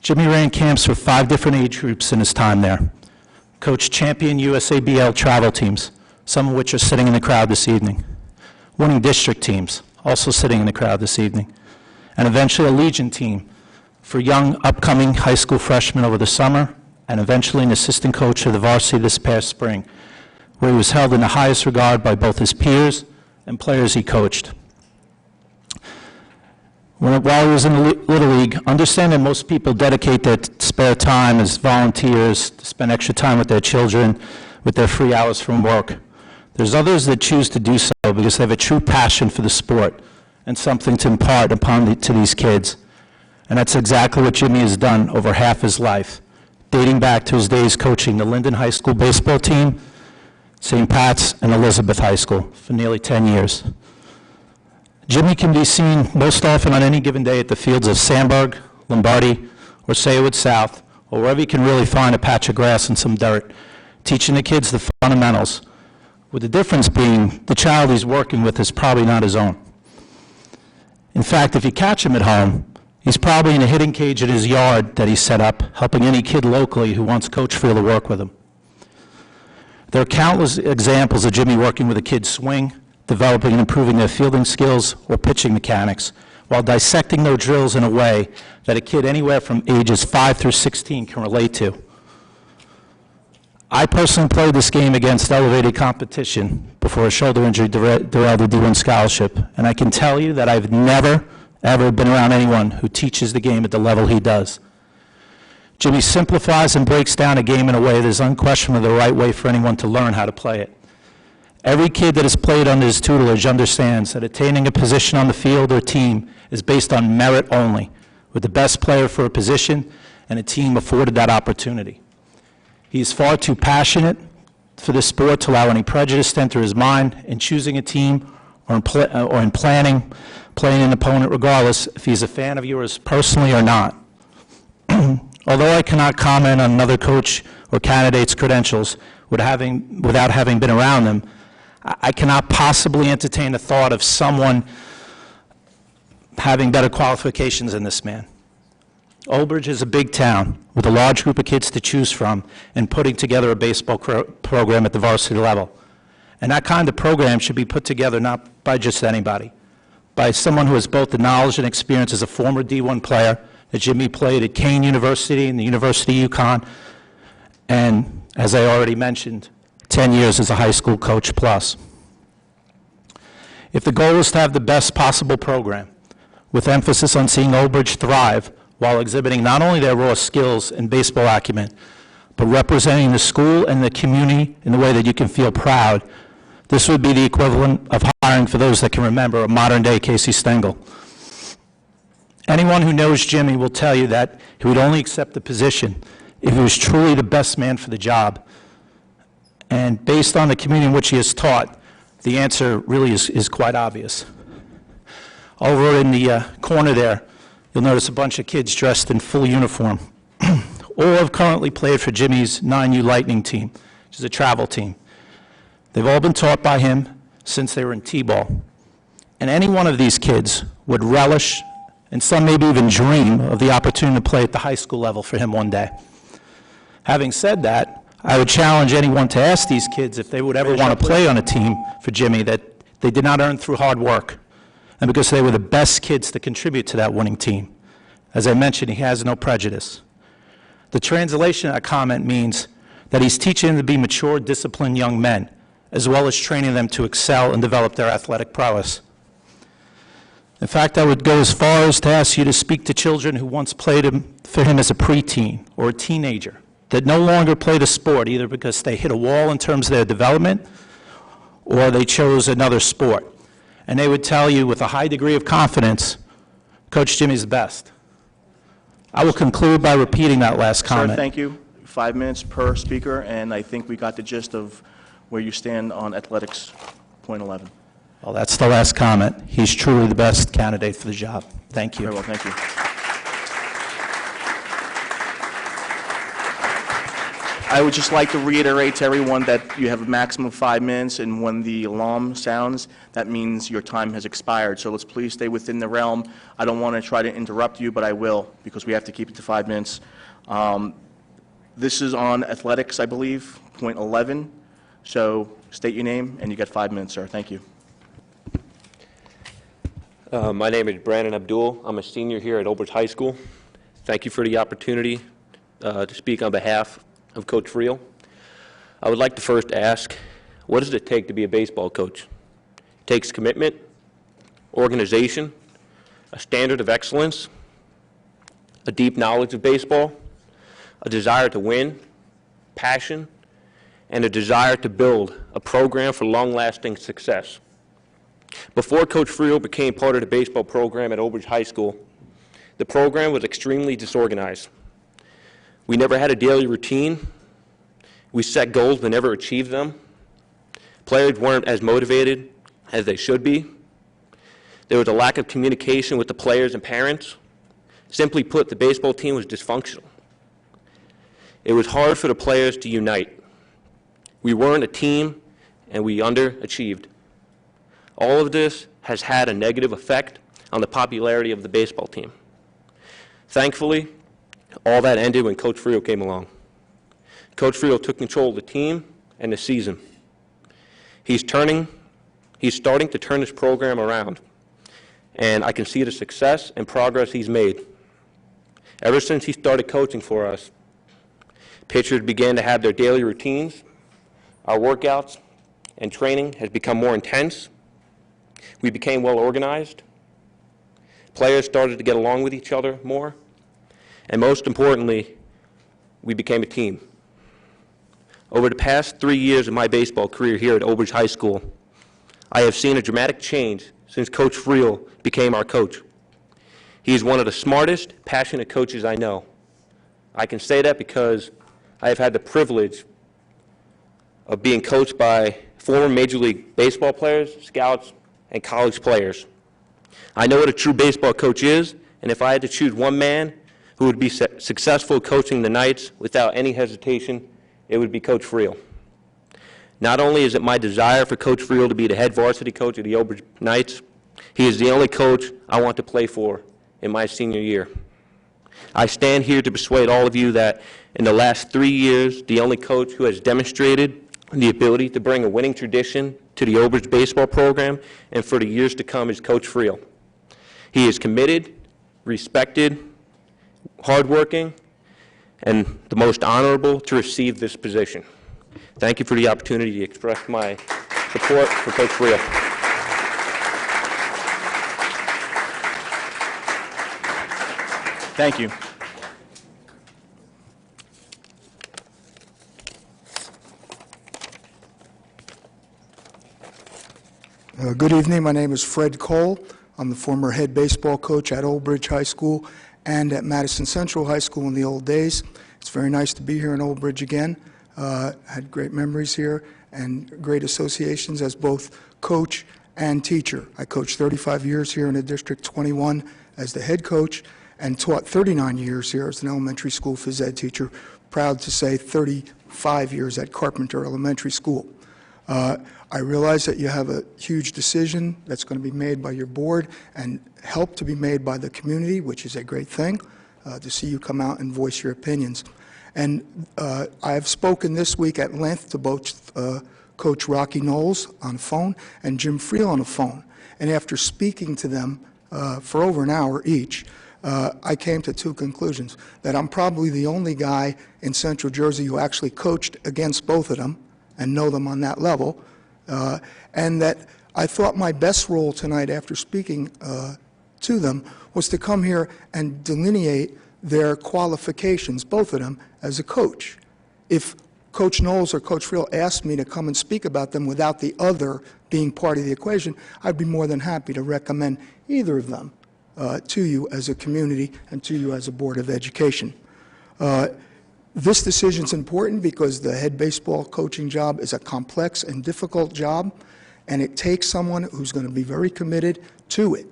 Jimmy ran camps for 5 different age groups in his time there, coached champion USABL travel teams, some of which are sitting in the crowd this evening, winning district teams, also sitting in the crowd this evening, and eventually a Legion team for young upcoming high school freshmen over the summer, and eventually an assistant coach of the varsity this past spring, where he was held in the highest regard by both his peers and players he coached. While he was in the Little League, understand that most people dedicate their spare time as volunteers to spend extra time with their children, with their free hours from work. There's others that choose to do so because they have a true passion for the sport and something to impart to these kids. And that's exactly what Jimmy has done over half his life, dating back to his days coaching the Linden High School baseball team, St. Pat's, and Elizabeth High School for nearly 10 years. Jimmy can be seen most often on any given day at the fields of Sandburg, Lombardi, or Saywood South, or wherever you can really find a patch of grass and some dirt, teaching the kids the fundamentals, with the difference being the child he's working with is probably not his own. In fact, if you catch him at home, he's probably in a hitting cage in his yard that he set up, helping any kid locally who wants Coach Friel to work with him. There are countless examples of Jimmy working with a kid's swing, developing and improving their fielding skills or pitching mechanics, while dissecting their drills in a way that a kid anywhere from ages 5 through 16 can relate to. I personally played this game against elevated competition before a shoulder injury derailed a D1 scholarship, and I can tell you that I've never, ever been around anyone who teaches the game at the level he does. Jimmy simplifies and breaks down a game in a way that is unquestionably the right way for anyone to learn how to play it. Every kid that has played under his tutelage understands that attaining a position on the field or team is based on merit only, with the best player for a position and a team afforded that opportunity. He is far too passionate for this sport to allow any prejudice to enter his mind in choosing a team or in playing an opponent, regardless if he's a fan of yours personally or not. Although I cannot comment on another coach or candidate's credentials without having been around them, I cannot possibly entertain the thought of someone having better qualifications than this man. Old Bridge is a big town with a large group of kids to choose from and putting together a baseball program at the varsity level. And that kind of program should be put together not by just anybody, by someone who has both the knowledge and experience as a former D1 player that Jimmy played at Kane University and the University of UConn, and, as I already mentioned, 10 years as a high school coach plus. If the goal is to have the best possible program, with emphasis on seeing Old Bridge thrive while exhibiting not only their raw skills and baseball acumen, but representing the school and the community in the way that you can feel proud, this would be the equivalent of hiring, for those that can remember, a modern-day Casey Stengel. Anyone who knows Jimmy will tell you that he would only accept the position if he was truly the best man for the job. And based on the community in which he has taught, the answer really is quite obvious. Over in the corner there, you'll notice a bunch of kids dressed in full uniform. All have currently played for Jimmy's 9U Lightning team, which is a travel team. They've all been taught by him since they were in T-ball. And any one of these kids would relish, and some maybe even dream, of the opportunity to play at the high school level for him one day. Having said that, I would challenge anyone to ask these kids if they would ever want to play on a team for Jimmy that they did not earn through hard work, and because they were the best kids to contribute to that winning team. As I mentioned, he has no prejudice. The translation of that comment means that he's teaching them to be mature, disciplined young men, as well as training them to excel and develop their athletic prowess. In fact, I would go as far as to ask you to speak to children who once played for him as a preteen or a teenager, that no longer play the sport either because they hit a wall in terms of their development or they chose another sport. And they would tell you with a high degree of confidence, Coach Jimmy's the best. I will conclude by repeating that last comment. Sir, thank you. 5 minutes per speaker, and I think we got the gist of where you stand on athletics, point 11. Well, that's the last comment. He's truly the best candidate for the job. Thank you. Very well, thank you. I would just like to reiterate to everyone that you have a maximum of 5 minutes, and when the alarm sounds, that means your time has expired. So let's please stay within the realm. I don't want to try to interrupt you, but I will, because we have to keep it to 5 minutes. This is on athletics, I believe, point 11. So state your name, and you get 5 minutes, sir. Thank you. My name is Brandon Abdul. I'm a senior here at Old Bridge High School. Thank you for the opportunity to speak on behalf of Coach Friel. I would like to first ask, what does it take to be a baseball coach? It takes commitment, organization, a standard of excellence, a deep knowledge of baseball, a desire to win, passion, and a desire to build a program for long-lasting success. Before Coach Friel became part of the baseball program at Old Bridge High School, the program was extremely disorganized. We never had a daily routine. We set goals but never achieved them. Players weren't as motivated as they should be. There was a lack of communication with the players and parents. Simply put, the baseball team was dysfunctional. It was hard for the players to unite. We weren't a team, and we underachieved. All of this has had a negative effect on the popularity of the baseball team. Thankfully, all that ended when Coach Friel came along. Coach Friel took control of the team and the season. He's starting to turn this program around, and I can see the success and progress he's made. Ever since he started coaching for us, pitchers began to have their daily routines. Our workouts and training has become more intense. We became well organized. Players started to get along with each other more. And most importantly, we became a team. Over the past 3 years of my baseball career here at Old Bridge High School, I have seen a dramatic change since Coach Friel became our coach. He is one of the smartest, passionate coaches I know. I can say that because I have had the privilege of being coached by former Major League Baseball players, scouts, and college players. I know what a true baseball coach is, and if I had to choose one man who would be successful coaching the Knights without any hesitation, it would be Coach Friel. Not only is it my desire for Coach Friel to be the head varsity coach of the Old Bridge Knights, he is the only coach I want to play for in my senior year. I stand here to persuade all of you that in the last 3 years, the only coach who has demonstrated the ability to bring a winning tradition to the Old Bridge baseball program and for the years to come is Coach Friel. He is committed, respected, hardworking, and the most honorable to receive this position. Thank you for the opportunity to express my support for Coach Friel. Thank you. Good evening. My name is Fred Cole. I'm the former head baseball coach at Old Bridge High School and at Madison Central High School in the old days. It's very nice to be here in Old Bridge again. Had great memories here and great associations as both coach and teacher. I coached 35 years here in the District 21 as the head coach and taught 39 years here as an elementary school phys ed teacher. Proud to say 35 years at Carpenter Elementary School. I realize that you have a huge decision that's going to be made by your board and help to be made by the community, which is a great thing, to see you come out and voice your opinions. And I have spoken this week at length to both Coach Rocky Knowles on the phone and Jim Friel on the phone. And after speaking to them for over an hour each, I came to two conclusions. That I'm probably the only guy in Central Jersey who actually coached against both of them and know them on that level, and that I thought my best role tonight after speaking to them was to come here and delineate their qualifications, both of them, as a coach. If Coach Knowles or Coach Friel asked me to come and speak about them without the other being part of the equation, I'd be more than happy to recommend either of them to you as a community and to you as a Board of Education. This decision is important because the head baseball coaching job is a complex and difficult job, and it takes someone who's going to be very committed to it.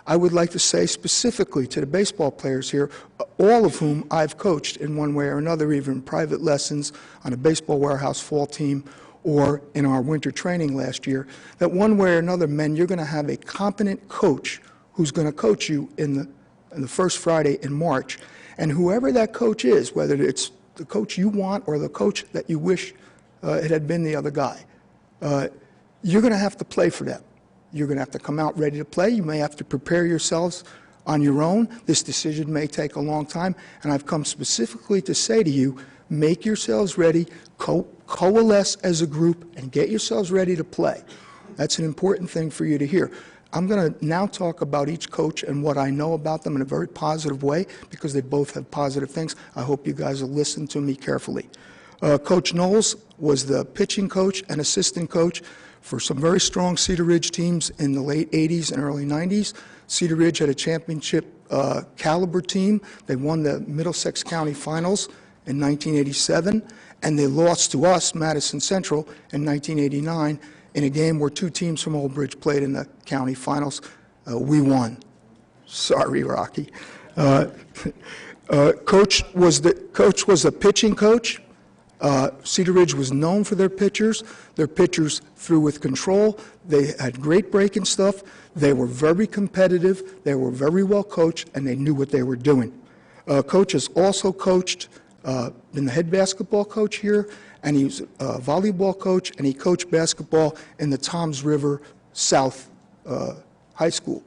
I would like to say specifically to the baseball players here, all of whom I've coached in one way or another, either in private lessons, on a baseball warehouse fall team, or in our winter training last year, that one way or another, men, you're going to have a competent coach who's going to coach you in the first Friday in March. And whoever that coach is, whether it's the coach you want or the coach that you wish it had been the other guy, you're going to have to play for them. You're going to have to come out ready to play. You may have to prepare yourselves on your own. This decision may take a long time, and I've come specifically to say to you, make yourselves ready, coalesce as a group, and get yourselves ready to play. That's an important thing for you to hear. I'm going to now talk about each coach and what I know about them in a very positive way because they both have positive things. I hope you guys will listen to me carefully. Coach Knowles was the pitching coach and assistant coach for some very strong Cedar Ridge teams in the late 80s and early 90s. Cedar Ridge had a championship caliber team. They won the Middlesex County Finals in 1987, and they lost to us, Madison Central, in 1989 in a game where two teams from Old Bridge played in the county finals. We won. Sorry, Rocky. Coach was a pitching coach. Cedar Ridge was known for their pitchers. Their pitchers threw with control. They had great breaking stuff. They were very competitive. They were very well coached, and they knew what they were doing. Coach has also coached, been the head basketball coach here, and he was a volleyball coach, and he coached basketball in the Toms River South High School.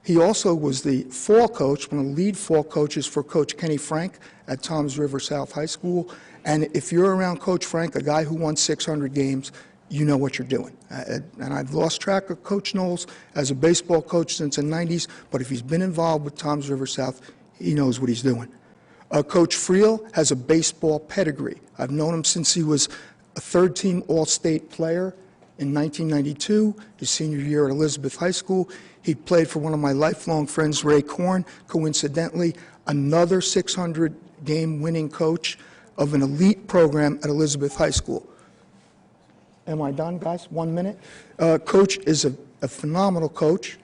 He also was the fall coach, one of the lead fall coaches for Coach Kenny Frank at Toms River South High School. And if you're around Coach Frank, a guy who won 600 games, you know what you're doing. And I've lost track of Coach Knowles as a baseball coach since the 90s, but if he's been involved with Toms River South, he knows what he's doing. Coach Friel has a baseball pedigree. I've known him since he was a third-team All-State player in 1992, his senior year at Elizabeth High School. He played for one of my lifelong friends, Ray Korn, coincidentally, another 600-game winning coach of an elite program at Elizabeth High School. Am I done, guys? 1 minute? Coach is a phenomenal coach.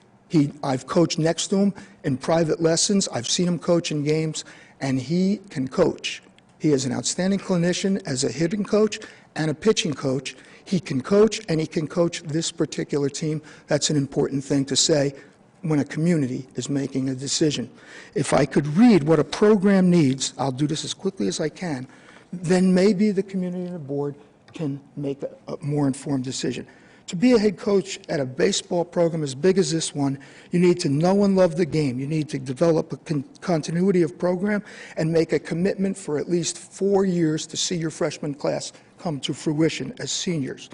I've coached next to him in private lessons. I've seen him coach in games, and he can coach. He is an outstanding clinician as a hitting coach and a pitching coach. He can coach, and he can coach this particular team. That's an important thing to say when a community is making a decision. If I could read what a program needs, I'll do this as quickly as I can, then maybe the community and the board can make a more informed decision. To be a head coach at a baseball program as big as this one, you need to know and love the game. You need to develop a continuity of program and make a commitment for at least 4 years to see your freshman class come to fruition as seniors.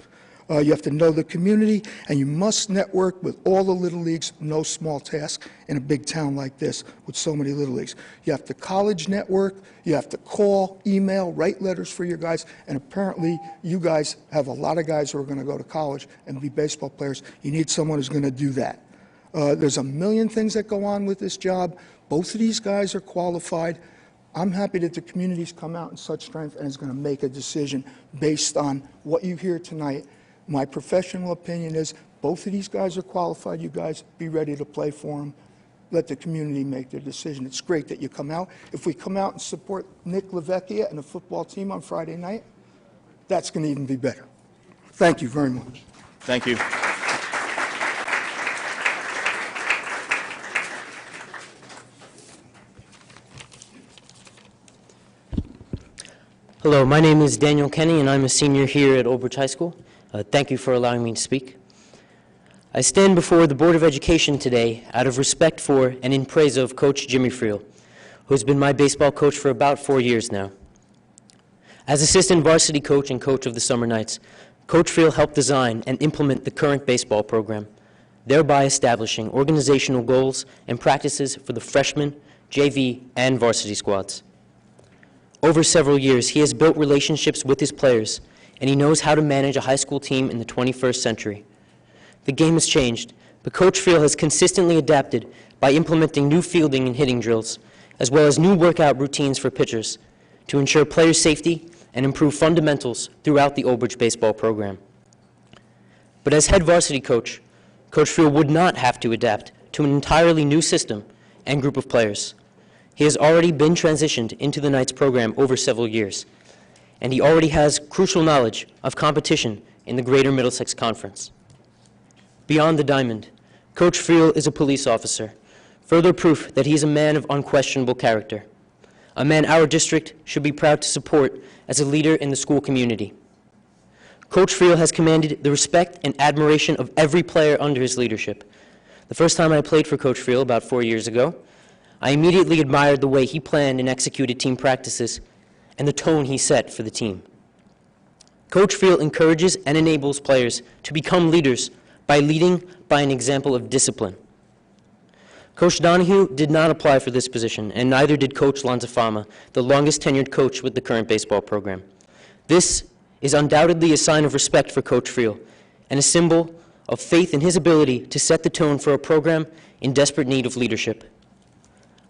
You have to know the community, and you must network with all the Little Leagues, no small task in a big town like this with so many Little Leagues. You have to college network, you have to call, email, write letters for your guys, and apparently you guys have a lot of guys who are going to go to college and be baseball players. You need someone who's going to do that. There's a million things that go on with this job. Both of these guys are qualified. I'm happy that the community's come out in such strength and is going to make a decision based on what you hear tonight. My professional opinion is both of these guys are qualified. You guys be ready to play for them. Let the community make their decision. It's great that you come out. If we come out and support Nick LaVecchia and the football team on Friday night, that's going to even be better. Thank you very much. Thank you. Hello, my name is Daniel Kenny, and I'm a senior here at Old Bridge High School. Thank you for allowing me to speak. I stand before the Board of Education today out of respect for and in praise of Coach Jimmy Friel, who has been my baseball coach for about 4 years now. As assistant varsity coach and coach of the Summer Knights, Coach Friel helped design and implement the current baseball program, thereby establishing organizational goals and practices for the freshman, JV, and varsity squads. Over several years, he has built relationships with his players, and he knows how to manage a high school team in the 21st century. The game has changed, but Coach Friel has consistently adapted by implementing new fielding and hitting drills, as well as new workout routines for pitchers, to ensure player safety and improve fundamentals throughout the Old Bridge baseball program. But as head varsity coach, Coach Friel would not have to adapt to an entirely new system and group of players. He has already been transitioned into the Knights program over several years, and he already has crucial knowledge of competition in the Greater Middlesex Conference. Beyond the diamond, Coach Friel is a police officer, further proof that he is a man of unquestionable character, a man our district should be proud to support as a leader in the school community. Coach Friel has commanded the respect and admiration of every player under his leadership. The first time I played for Coach Friel about 4 years ago, I immediately admired the way he planned and executed team practices and the tone he set for the team. Coach Friel encourages and enables players to become leaders by leading by an example of discipline. Coach Donahue did not apply for this position, and neither did Coach Lanzafama, the longest tenured coach with the current baseball program. This is undoubtedly a sign of respect for Coach Friel and a symbol of faith in his ability to set the tone for a program in desperate need of leadership.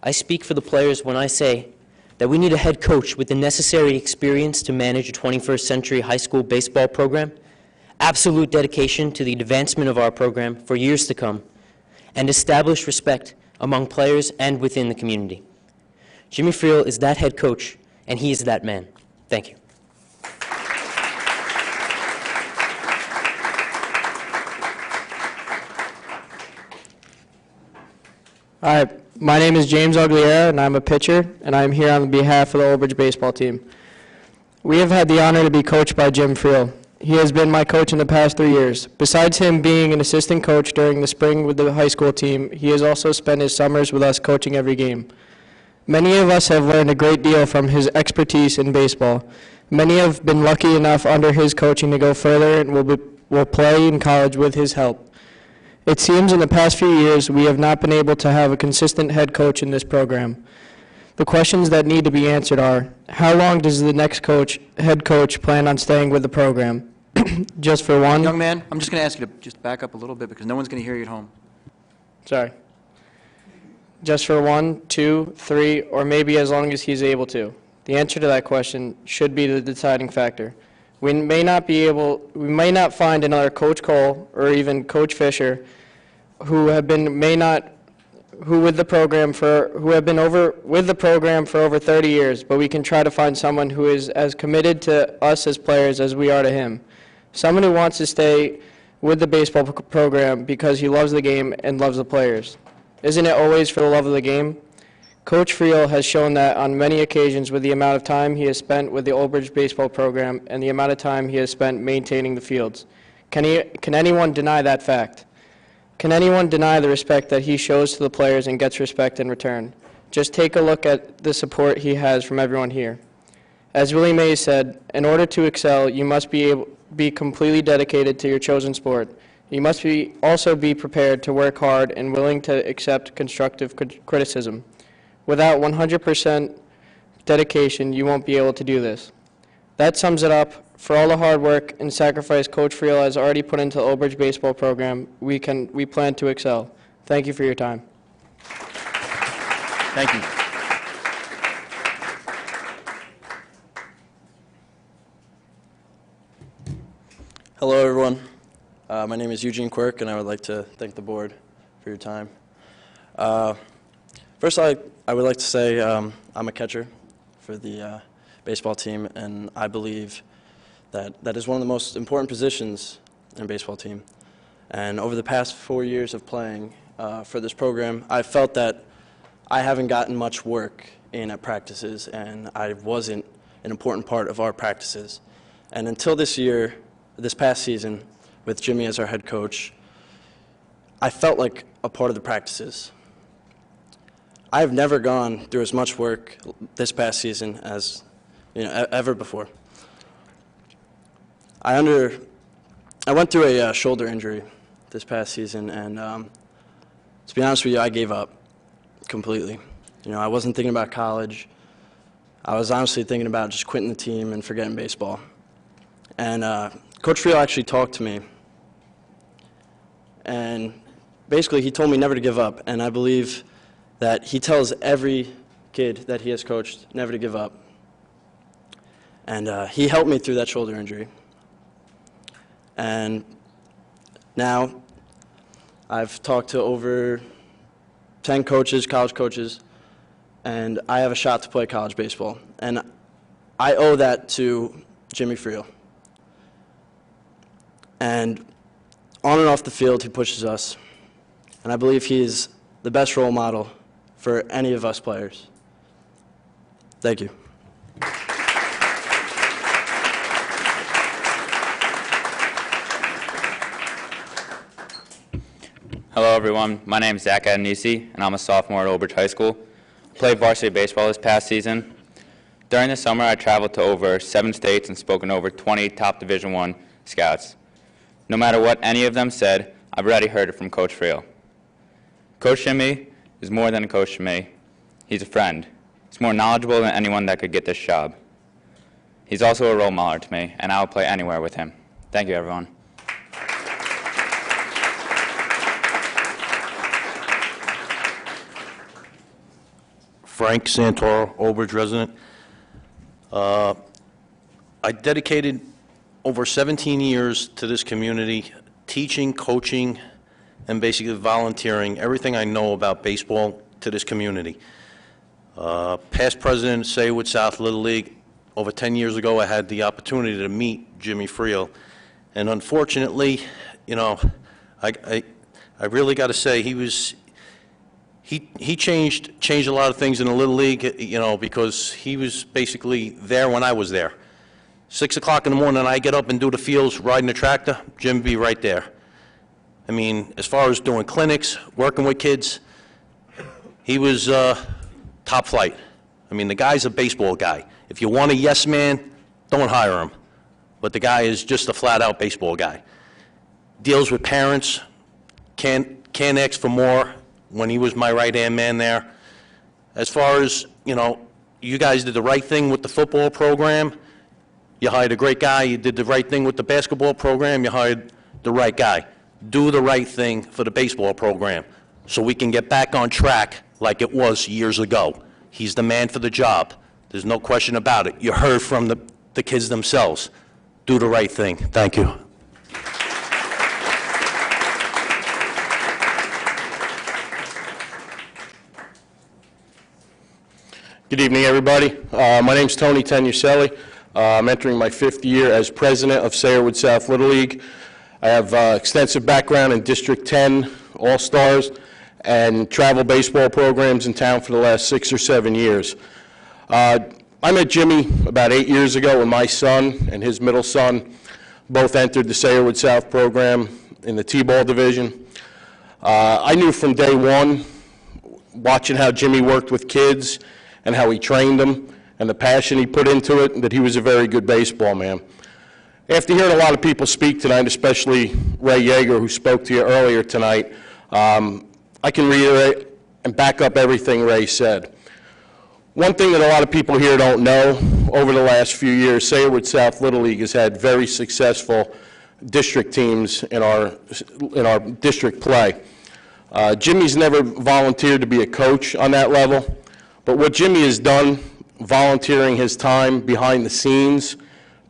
I speak for the players when I say that we need a head coach with the necessary experience to manage a 21st century high school baseball program, absolute dedication to the advancement of our program for years to come, and establish respect among players and within the community. Jimmy Friel is that head coach, and he is that man. Thank you. All right, my name is James Aguilera, and I'm a pitcher, and I'm here on behalf of the Old Bridge baseball team. We have had the honor to be coached by Jim Friel. He has been my coach in the past 3 years. Besides him being an assistant coach during the spring with the high school team, he has also spent his summers with us coaching every game. Many of us have learned a great deal from his expertise in baseball. Many have been lucky enough under his coaching to go further and will play in college with his help. It seems in the past few years we have not been able to have a consistent head coach in this program. The questions that need to be answered are, how long does the next head coach plan on staying with the program? Just for one? Young man, I'm just going to ask you to just back up a little bit because no one's going to hear you at home. Sorry. Just for 1, 2, 3, or maybe as long as he's able to? The answer to that question should be the deciding factor. We may not find another Coach Cole or even Coach Fisher who have been with the program for over 30 years, but we can try to find someone who is as committed to us as players as we are to him. Someone who wants to stay with the baseball program because he loves the game and loves the players. Isn't it always for the love of the game? Coach Friel has shown that on many occasions with the amount of time he has spent with the Old Bridge baseball program and the amount of time he has spent maintaining the fields. Can anyone deny that fact? Can anyone deny the respect that he shows to the players and gets respect in return? Just take a look at the support he has from everyone here. As Willie Mays said, in order to excel, you must be completely dedicated to your chosen sport. You must also be prepared to work hard and willing to accept constructive criticism. Without 100% dedication, you won't be able to do this. That sums it up. For all the hard work and sacrifice Coach Friel has already put into the Old Bridge baseball program, we plan to excel. Thank you for your time. Thank you. Hello, everyone. My name is Eugene Quirk, and I would like to thank the board for your time. First, I would like to say I'm a catcher for the baseball team, and I believe that is one of the most important positions in a baseball team. And over the past 4 years of playing for this program, I felt that I haven't gotten much work in at practices, and I wasn't an important part of our practices. And until this past season, with Jimmy as our head coach, I felt like a part of the practices. I've never gone through as much work this past season as ever before. I went through a shoulder injury this past season, and to be honest with you, I gave up completely. I wasn't thinking about college. I was honestly thinking about just quitting the team and forgetting baseball. And Coach Friel actually talked to me, and basically he told me never to give up, and I believe that he tells every kid that he has coached never to give up. And he helped me through that shoulder injury. And now I've talked to over 10 coaches, college coaches, and I have a shot to play college baseball. And I owe that to Jimmy Friel. And on and off the field, he pushes us. And I believe he is the best role model for any of us players. Thank you. Hello, everyone. My name is Zach Adenisi, and I'm a sophomore at Old Bridge High School. I played varsity baseball this past season. During the summer, I traveled to over 7 states and spoken to over 20 top Division I scouts. No matter what any of them said, I've already heard it from Coach Friel. Coach Jimmy is more than a coach to me. He's a friend. He's more knowledgeable than anyone that could get this job. He's also a role model to me, and I will play anywhere with him. Thank you, everyone. Frank Santoro, Old Bridge resident. I dedicated over 17 years to this community, teaching, coaching, and basically volunteering everything I know about baseball to this community. Past president, say, with South Little League, over 10 years ago, I had the opportunity to meet Jimmy Friel. And unfortunately, I really got to say, he changed a lot of things in the Little League, because he was basically there when I was there. 6 o'clock in the morning, I get up and do the fields, riding the tractor, Jim be right there. I mean, as far as doing clinics, working with kids, he was top flight. I mean, the guy's a baseball guy. If you want a yes man, don't hire him. But the guy is just a flat-out baseball guy. Deals with parents, can't ask for more when he was my right-hand man there. As far as, you know, you guys did the right thing with the football program. You hired a great guy. You did the right thing with the basketball program. You hired the right guy. Do the right thing for the baseball program so we can get back on track like it was years ago. He's the man for the job. There's no question about it. You heard from the kids themselves. Do the right thing. Thank you. Good evening, everybody. My name's Tony Tenuselli. I'm entering my 5th year as president of Sayrwood South Little League. I have extensive background in District 10 All-Stars and travel baseball programs in town for the last 6 or 7 years. I met Jimmy about 8 years ago when my son and his middle son both entered the Sayrwood South program in the T-ball division. I knew from day one, watching how Jimmy worked with kids and how he trained them and the passion he put into it, that he was a very good baseball man. After hearing a lot of people speak tonight, especially Ray Yeager, who spoke to you earlier tonight, I can reiterate and back up everything Ray said. One thing that a lot of people here don't know, over the last few years, Sayrwood South Little League has had very successful district teams in our district play. Jimmy's never volunteered to be a coach on that level, but what Jimmy has done, volunteering his time behind the scenes,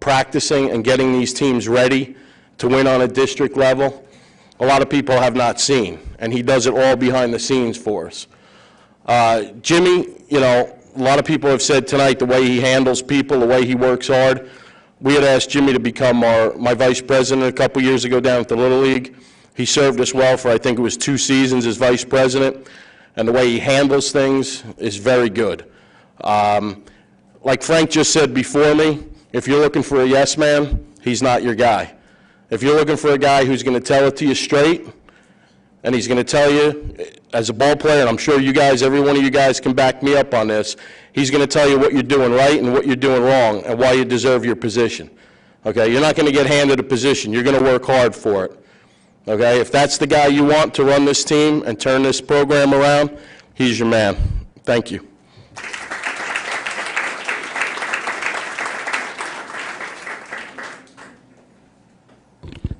practicing and getting these teams ready to win on a district level, a lot of people have not seen, and he does it all behind the scenes for us. Jimmy, you know, a lot of people have said tonight the way he handles people, the way he works hard. We had asked Jimmy to become my vice president a couple years ago down at the Little League. He served us well for, I think it was 2 seasons as vice president, and the way he handles things is very good. Like Frank just said before me, if you're looking for a yes man, he's not your guy. If you're looking for a guy who's going to tell it to you straight, and he's going to tell you, as a ball player, and I'm sure you guys, every one of you guys can back me up on this, he's going to tell you what you're doing right and what you're doing wrong and why you deserve your position. Okay, you're not going to get handed a position. You're going to work hard for it. Okay, if that's the guy you want to run this team and turn this program around, he's your man. Thank you.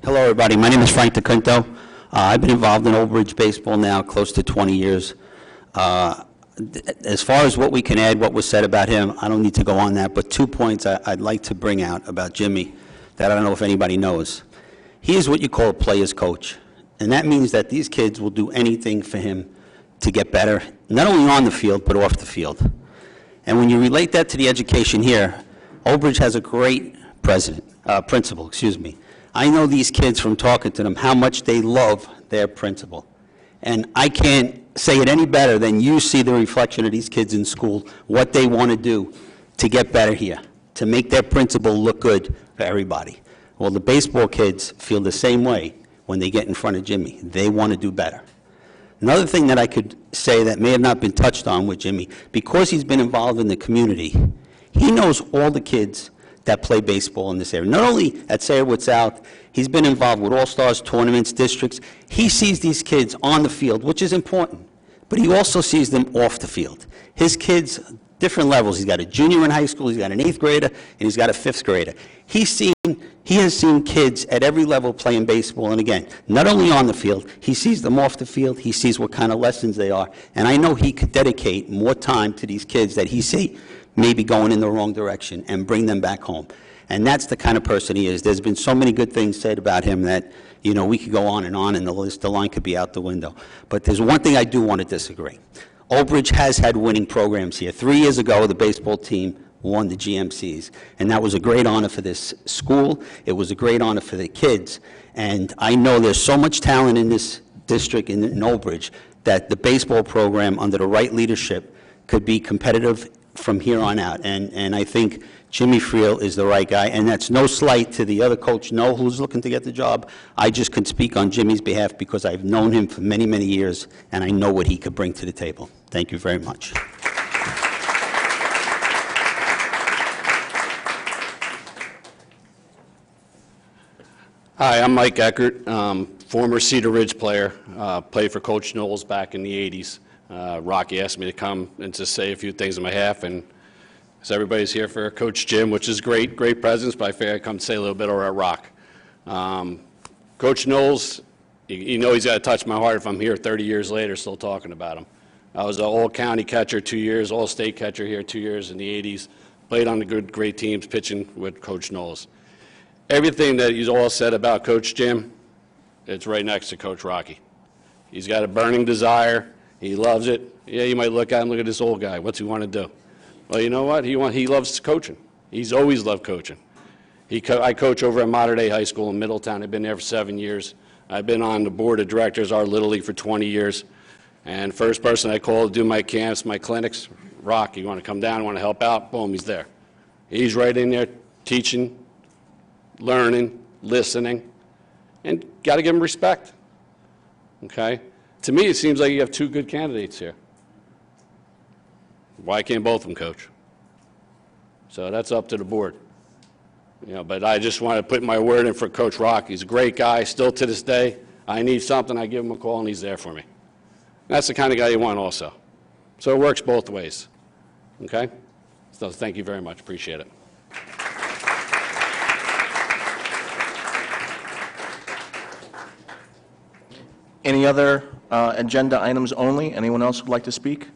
Hello, everybody. My name is Frank DeQuinto. I've been involved in Old Bridge baseball now close to 20 years. As far as what we can add, what was said about him, I don't need to go on that, but 2 points I'd like to bring out about Jimmy that I don't know if anybody knows. He is what you call a player's coach, and that means that these kids will do anything for him to get better, not only on the field, but off the field. And when you relate that to the education here, Old Bridge has a great principal. I know these kids from talking to them how much they love their principal. And I can't say it any better than you see the reflection of these kids in school, what they want to do to get better here, to make their principal look good for everybody. Well, the baseball kids feel the same way when they get in front of Jimmy. They want to do better. Another thing that I could say that may have not been touched on with Jimmy, because he's been involved in the community, he knows all the kids that play baseball in this area. Not only at Sayrwood South, he's been involved with All-Stars, tournaments, districts. He sees these kids on the field, which is important, but he also sees them off the field. His kids, different levels. He's got a junior in high school, he's got an 8th grader, and he's got a 5th grader. He has seen kids at every level playing baseball, and again, not only on the field, he sees them off the field, he sees what kind of lessons they are, and I know he could dedicate more time to these kids that he see maybe going in the wrong direction and bring them back home. And that's the kind of person he is. There's been so many good things said about him that, you know, we could go on, and the line could be out the window. But there's one thing I do want to disagree. Old Bridge has had winning programs here. 3 years ago, the baseball team won the GMCs, and that was a great honor for this school. It was a great honor for the kids. And I know there's so much talent in this district, in Old Bridge, that the baseball program, under the right leadership, could be competitive from here on out. And I think Jimmy Friel is the right guy, and that's no slight to the other coach, Noel, who's looking to get the job. I just can speak on Jimmy's behalf because I've known him for many, many years, and I know what he could bring to the table. Thank you very much. Hi, I'm Mike Eckert, former Cedar Ridge player, played for Coach Knowles back in the 80s. Rocky asked me to come and just say a few things on my behalf, and so everybody's here for Coach Jim, which is great presence, but I figured I'd come say a little bit over at Rock. Coach Knowles, you know he's got to touch my heart if I'm here 30 years later still talking about him. I was an all-county catcher 2 years, all-state catcher here 2 years in the 80s, played on the great teams pitching with Coach Knowles. Everything that he's all said about Coach Jim, it's right next to Coach Rocky. He's got a burning desire. He loves it. Yeah, you might look at him, look at this old guy. What's he want to do? Well, you know what? He loves coaching. He's always loved coaching. I coach over at Mater Dei High School in Middletown. I've been there for 7 years. I've been on the board of directors, our Little League, for 20 years. And first person I call to do my camps, my clinics, Rock, you want to come down, want to help out? Boom, he's there. He's right in there teaching, learning, listening, and got to give him respect. Okay? To me, it seems like you have two good candidates here. Why can't both of them coach? So that's up to the board. You know, but I just want to put my word in for Coach Rock. He's a great guy, still to this day. I need something, I give him a call, and he's there for me. That's the kind of guy you want also. So it works both ways. Okay? So thank you very much. Appreciate it. Any other agenda items only? Anyone else would like to speak?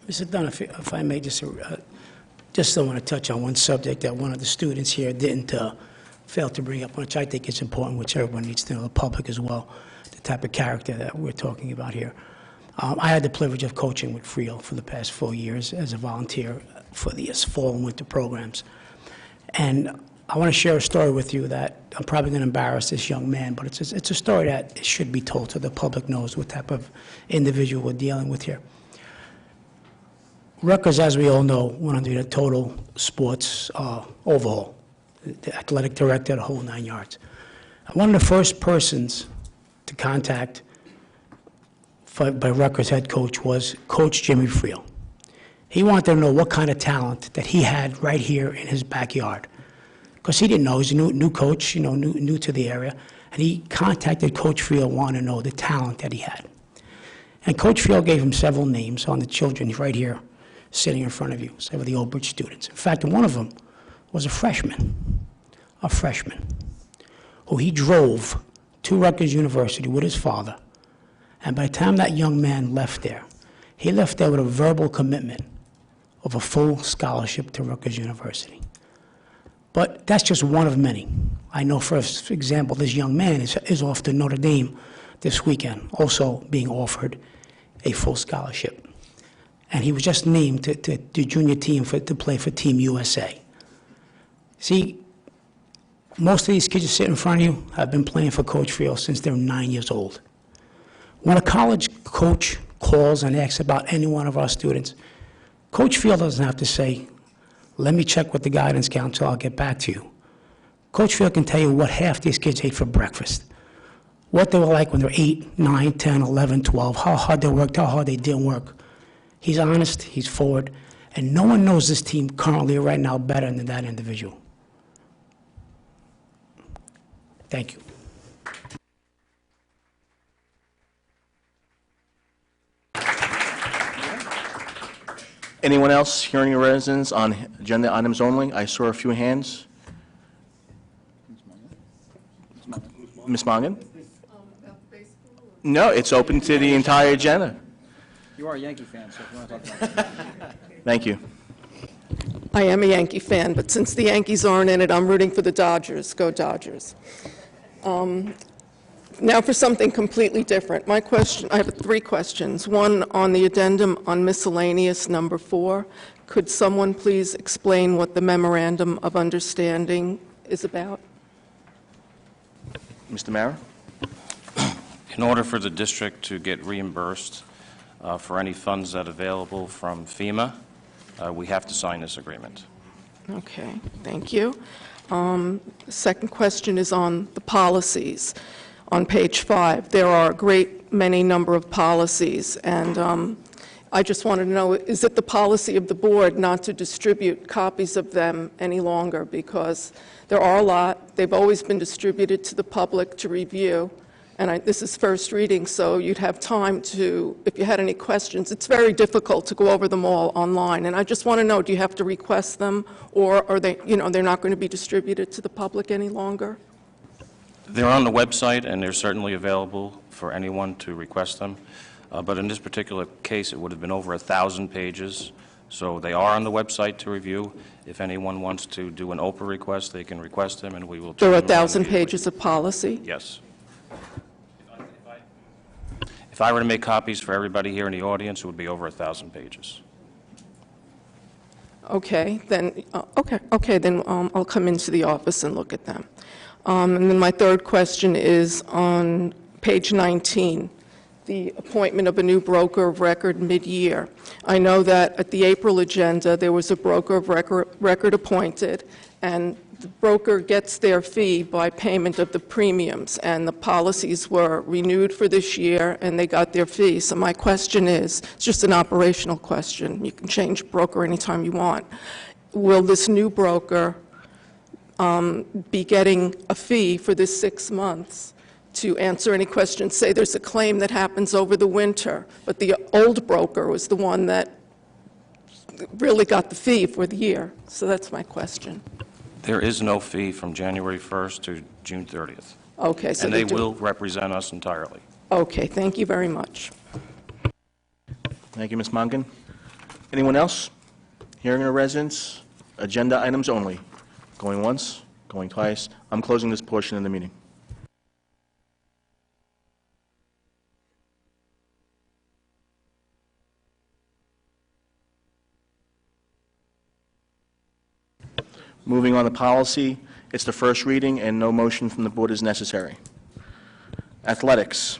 Mr. Dunn, if I may, just want to touch on one subject that one of the students here didn't fail to bring up, which I think is important, which everyone needs to know, the public as well, the type of character that we're talking about here. I had the privilege of coaching with Friel for the past 4 years as a volunteer for the fall and winter programs. And I want to share a story with you that I'm probably going to embarrass this young man, but it's a story that should be told so the public knows what type of individual we're dealing with here. Rutgers, as we all know, went under a total sports overhaul. The athletic director, the whole 9 yards. One of the first persons to contact by Rutgers head coach was Coach Jimmy Friel. He wanted to know what kind of talent that he had right here in his backyard. Because he didn't know, he's a new coach, you know, new to the area, and he contacted Coach Friel, wanting to know the talent that he had. And Coach Friel gave him several names on the children right here, sitting in front of you, several of the Old Bridge students. In fact, one of them was a freshman, who he drove to Rutgers University with his father. And by the time that young man left there, he left there with a verbal commitment of a full scholarship to Rutgers University. But that's just one of many. I know, for example, this young man is off to Notre Dame this weekend, also being offered a full scholarship. And he was just named to the junior team to play for Team USA. See, most of these kids that sit in front of you have been playing for Coach Friel since they're 9 years old. When a college coach calls and asks about any one of our students, Coach Friel doesn't have to say, let me check with the guidance council, I'll get back to you. Coach Friel can tell you what half these kids ate for breakfast, what they were like when they're 8, 9, 10, 11, 12, how hard they worked, how hard they didn't work. He's honest, he's forward, and no one knows this team currently right now better than that individual. Thank you. Anyone else hearing your residents on agenda items only? I saw a few hands. Ms. Mongan? No, it's open to the entire agenda. You are a Yankee fan, so if you want to talk about it. Thank you. I am a Yankee fan, but since the Yankees aren't in it, I'm rooting for the Dodgers. Go Dodgers. Now for something completely different. My question, I have 3 questions. One on the addendum on miscellaneous number 4. Could someone please explain what the memorandum of understanding is about? Mr. Mara? In order for the district to get reimbursed for any funds that are available from FEMA, we have to sign this agreement. Okay, thank you. The second question is on the policies. On page 5, there are a great many number of policies, and I just wanted to know, is it the policy of the board not to distribute copies of them any longer? Because there are a lot. They've always been distributed to the public to review, and this is first reading, so you'd have time to, if you had any questions. It's very difficult to go over them all online, and I just want to know, do you have to request them, or are they, they're not going to be distributed to the public any longer? They're on the website, and they're certainly available for anyone to request them. But in this particular case, it would have been over 1,000 pages. So they are on the website to review. If anyone wants to do an Oprah request, they can request them, and we will. There are turn them around 1,000 immediately. pages of policy? Yes. If I were to make copies for everybody here in the audience, it would be over 1,000 pages. Okay, then, I'll come into the office and look at them. And then my third question is on page 19, the appointment of a new broker of record mid-year. I know that at the April agenda, there was a broker of record appointed, and the broker gets their fee by payment of the premiums, and the policies were renewed for this year, and they got their fee. So my question is, it's just an operational question. You can change broker anytime you want. Will this new broker be getting a fee for this 6 months to answer any questions? Say there's a claim that happens over the winter, but the old broker was the one that really got the fee for the year. So that's my question. There is no fee from January 1st to June 30th. Okay, so And they do- will represent us entirely. Okay, thank you very much. Thank you, Ms. Monken. Anyone else? Hearing or residence? Agenda items only. Going once, going twice. I'm closing this portion of the meeting. Moving on to policy, it's the first reading and no motion from the board is necessary. Athletics.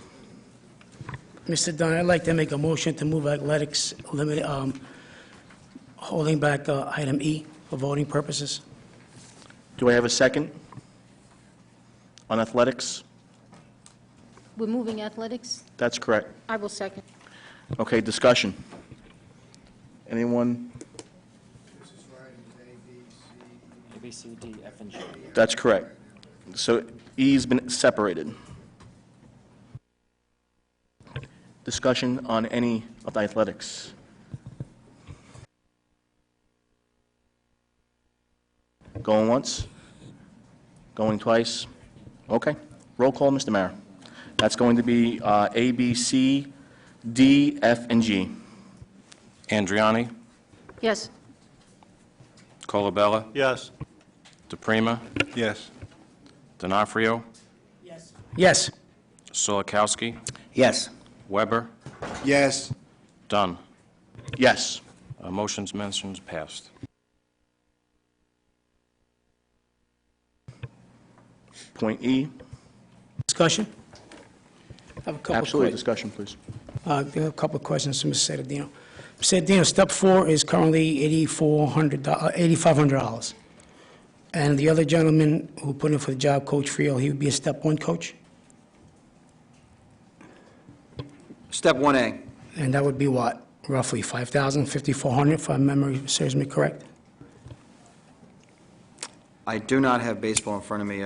Mr. Dunn, I'd like to make a motion to move athletics, holding back item E for voting purposes. Do I have a second on athletics? We're moving athletics? That's correct. I will second. Okay, discussion. Anyone? A, B, C, D, F, and G. That's correct. So E's been separated. Discussion on any of the athletics. Going once? Going twice? Okay. Roll call, Mr. Mayor. That's going to be A, B, C, D, F, and G. Andriani, Yes. Colabella, Yes. DePrima, Yes. D'Onofrio, Yes. Solikowski, Yes. Weber, Yes. Dunn. Yes. Motion's mentions passed. Point E. Discussion? I have a couple of Absolutely, que- discussion, please. I have a couple of questions to Mr. Sedadino. Mr. Sedadino, step 4 is currently $8,500. And the other gentleman who put in for the job, Coach Friel, he would be a step 1 coach? Step 1A. And that would be what, roughly 5,000, 5,400, if my memory serves me correct? I do not have baseball in front of me.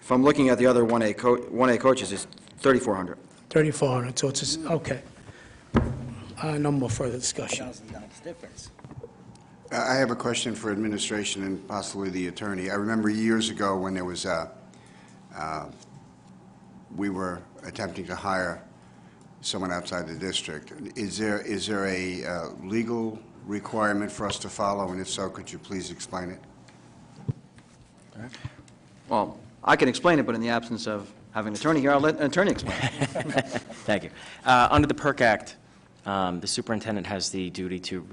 If I'm looking at the other 1A coaches, it's 3,400. 3,400, so it's, okay. No more further discussion. difference. I have a question for administration and possibly the attorney. I remember years ago when there was we were attempting to hire someone outside the district. Is there a legal requirement for us to follow, and if so, could you please explain it? Well, I can explain it, but in the absence of having an attorney here, I'll let an attorney explain it. Thank you. Under the PERC Act, the superintendent has the duty to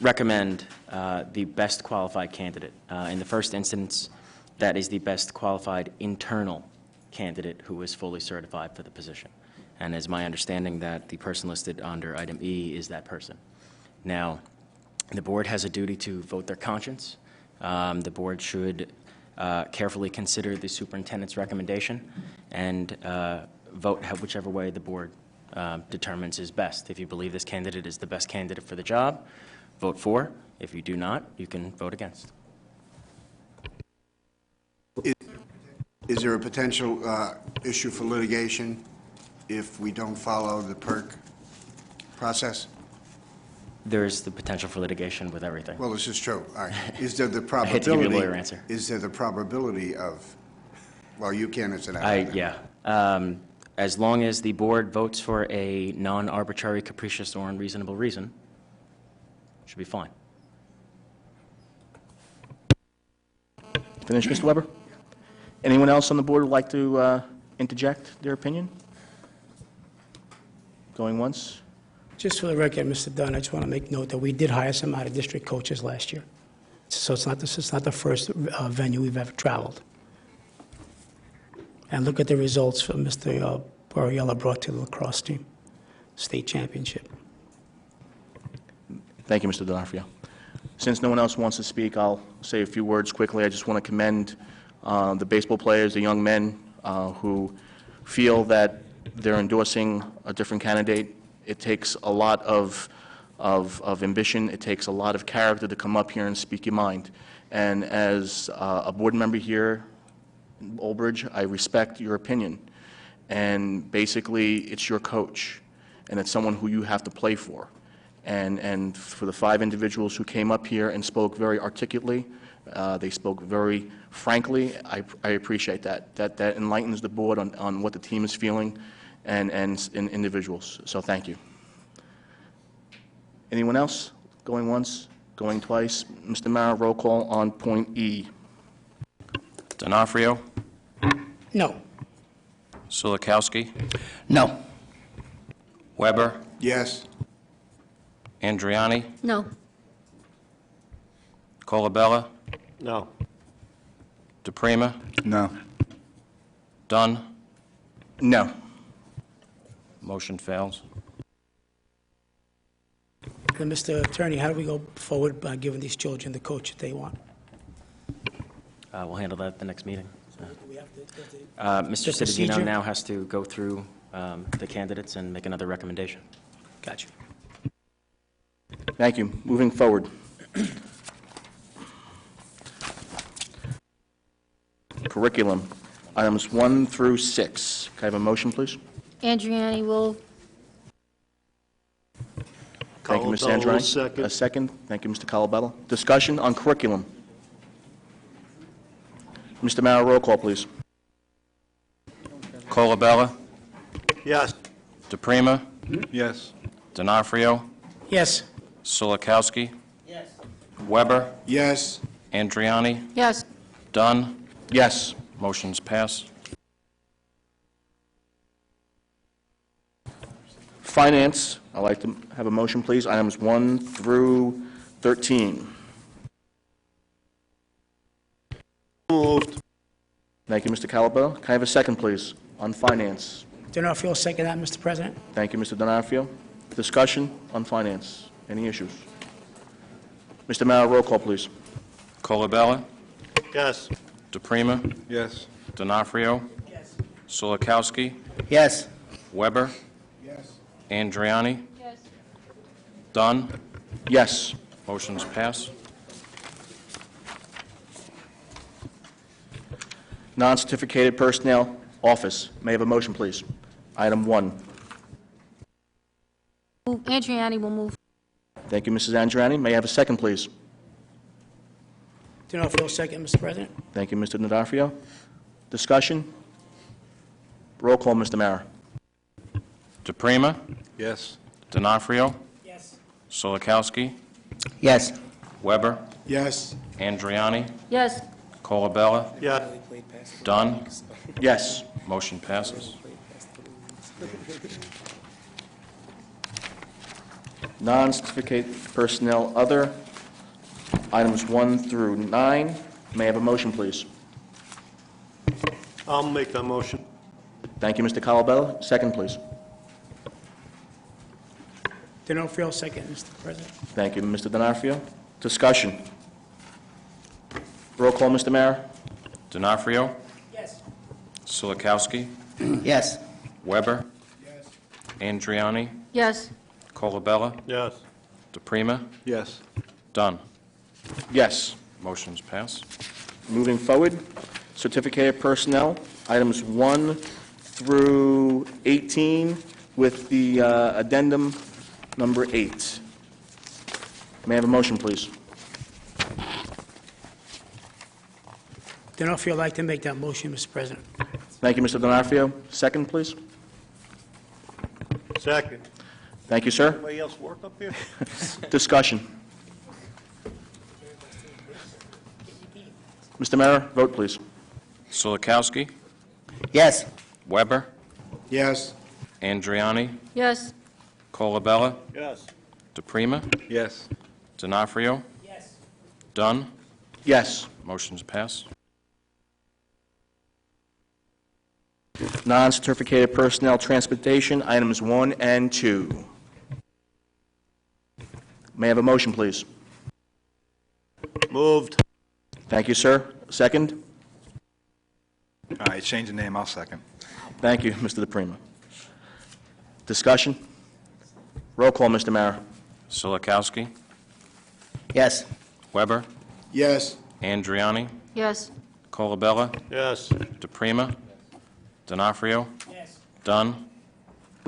recommend the best qualified candidate. In the first instance, that is the best qualified internal candidate who is fully certified for the position. And it's my understanding that the person listed under item E is that person. Now, the board has a duty to vote their conscience. The board should carefully consider the superintendent's recommendation and vote whichever way the board determines is best. If you believe this candidate is the best candidate for the job, vote for. If you do not, you can vote against. Is there a potential issue for litigation if we don't follow the PERC process? There's the potential for litigation with everything. Well, this is true. All right. Is there the I probability? hate to give you a lawyer answer. Is there the probability of, well, you can't answer that. Yeah. As long as the board votes for a non-arbitrary, capricious, or unreasonable reason, should be fine. Finish, Mr. Weber? Anyone else on the board would like to interject their opinion? Going once? Just for the record, Mr. Dunn, I just want to make note that we did hire some out-of-district coaches last year. So it's not the first venue we've ever traveled. And look at the results for Mr. Borriello brought to the lacrosse team, state championship. Thank you, Mr. D'Onofrio. Since no one else wants to speak, I'll say a few words quickly. I just want to commend the baseball players, the young men who feel that they're endorsing a different candidate. It takes a lot of ambition. It takes a lot of character to come up here and speak your mind. And as a board member here in Old Bridge, I respect your opinion. And basically, it's your coach, and it's someone who you have to play for. And for the 5 individuals who came up here and spoke very articulately, they spoke very frankly, I appreciate that. That enlightens the board on what the team is feeling and individuals. So thank you. Anyone else? Going once? Going twice? Mr. Mara, roll call on point E. D'Onofrio? No. Sulikowski? No. Weber? Yes. Andriani? No. Colabella? No. DePrima? No. Dunn? No. Motion fails. And Mr. Attorney, how do we go forward by giving these children the coach that they want? We'll handle that at the next meeting. Mr. The Citadino procedure? now has to go through the candidates and make another recommendation. Gotcha. Thank you. Moving forward. Curriculum, items 1 through 6. Can I have a motion, please? Andriani will, Thank you, Ms. Colabella will Andriani. second. A second. Thank you, Mr. Colabella. Discussion on curriculum. Mr. Mara, roll call, please. Colabella? Yes. DePrima? Yes. D'Onofrio? Yes. Sulikowski? Weber? Yes. Andriani? yes. Dunn? Yes. Motion's pass. Finance, I'd like to have a motion, please. Items 1 through 13. Moved. Thank you, Mr. Calabello. Can I have a second, please, on finance? D'Onofrio, second that, Mr. President. Thank you, Mr. D'Onofrio. Discussion on finance. Any issues? Mr. Mara, roll call, please. Colabella? Yes. DePrima? Yes. D'Onofrio? Sulikowski? Yes. Weber? Yes. Andriani? Dunn? Yes. Motion's pass. Non-certificated personnel, office. May I have a motion, please? Item 1. Andriani will move. Thank you, Mrs. Andriani. May I have a second, please? D'Onofrio, second, Mr. President. Thank you, Mr. D'Onofrio. Discussion? Roll call, Mr. Mara. DePrima? Yes. D'Onofrio? Yes. Sulikowski? Yes. Weber? Yes. Andriani? Yes. Colabella? Yes. Dunn? Yes. Motion passes. Non-certificated personnel, other. Items 1 through 9. May I have a motion, please? I'll make that motion. Thank you, Mr. Colabella. Second, please. D'Onofrio, second, Mr. President. Thank you, Mr. D'Onofrio. Discussion. Roll call, Mr. Mara. D'Onofrio? Yes. Sulikowski? Yes. Weber? Andriani? Yes. Colabella? Yes. DePrima? Yes. Dunn? Yes. Motion's pass. Moving forward, certificated personnel, items 1 through 18, with the addendum number 8. May I have a motion, please? D'Onofrio would like to make that motion, Mr. President. Thank you, Mr. D'Onofrio. Second, please. Second. Thank you, sir. Anybody else work up here? Discussion. Mr. Mara, vote, please. Solikowski, Yes. Weber, Yes. Andriani, Yes. Colabella, Yes. DePrima, Yes. D'Onofrio. Yes. Dunn. Yes. Motion's passed. Non-certificated personnel transportation, items 1 and 2. May I have a motion, please? Moved. Thank you, sir. Second? All right, change the name, I'll second. Thank you, Mr. DePrima. Discussion? Roll call, Mr. Mara. Solikowski, Yes. Weber, Yes. Andriani, Yes. Colabella, Yes. DePrima, D'Onofrio. Yes. Dunn.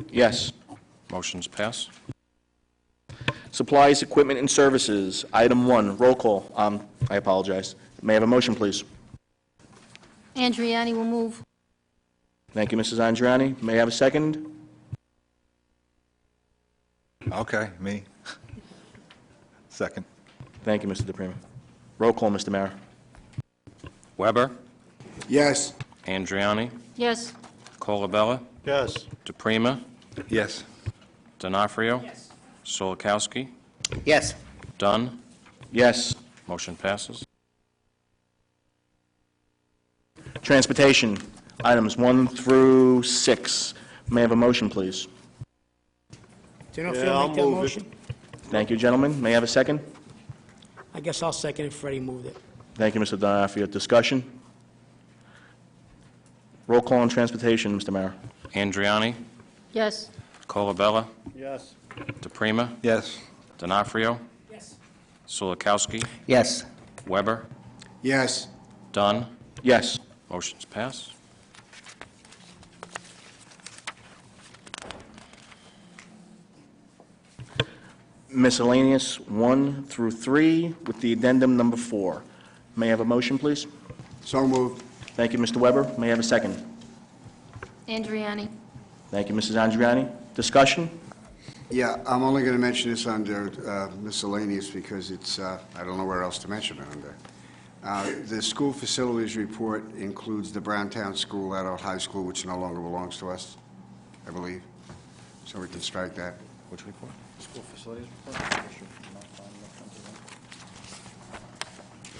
Yes. Motion's passed. Supplies, equipment, and services, item 1, roll call. I apologize. May I have a motion, please? Andriani will move. Thank you, Mrs. Andriani. May I have a second? Okay, me. Second. Thank you, Mr. DePrima. Roll call, Mr. Mara. Weber, Yes. Andriani, Yes. Colabella, Yes. DePrima, Yes. D'Onofrio. Yes. Solikowski, Yes. Dunn. Yes. Motion passes. Transportation, items 1 through 6. May I have a motion, please? D'Onofrio Yeah, I'll make that move it. motion? Thank you, gentlemen. May I have a second? I guess I'll second it. Freddie moved it. Thank you, Mr. D'Onofrio. Discussion? Roll call on transportation, Mr. Mara. Andriani, Yes. Colabella, Yes. DePrima, Yes. D'Onofrio, Yes. Solikowski, Yes. Weber, Yes. Dunn. Yes. Motion's passed. Miscellaneous 1 through 3 with the addendum number 4. May I have a motion, please? So moved. Thank you, Mr. Weber. May I have a second? Andriani. Thank you, Mrs. Andriani. Discussion? Yeah, I'm only going to mention this under miscellaneous because it's, I don't know where else to mention it under. The school facilities report includes the Browntown School, Adult High School, which no longer belongs to us, I believe. So we can strike that. Which report? School facilities report.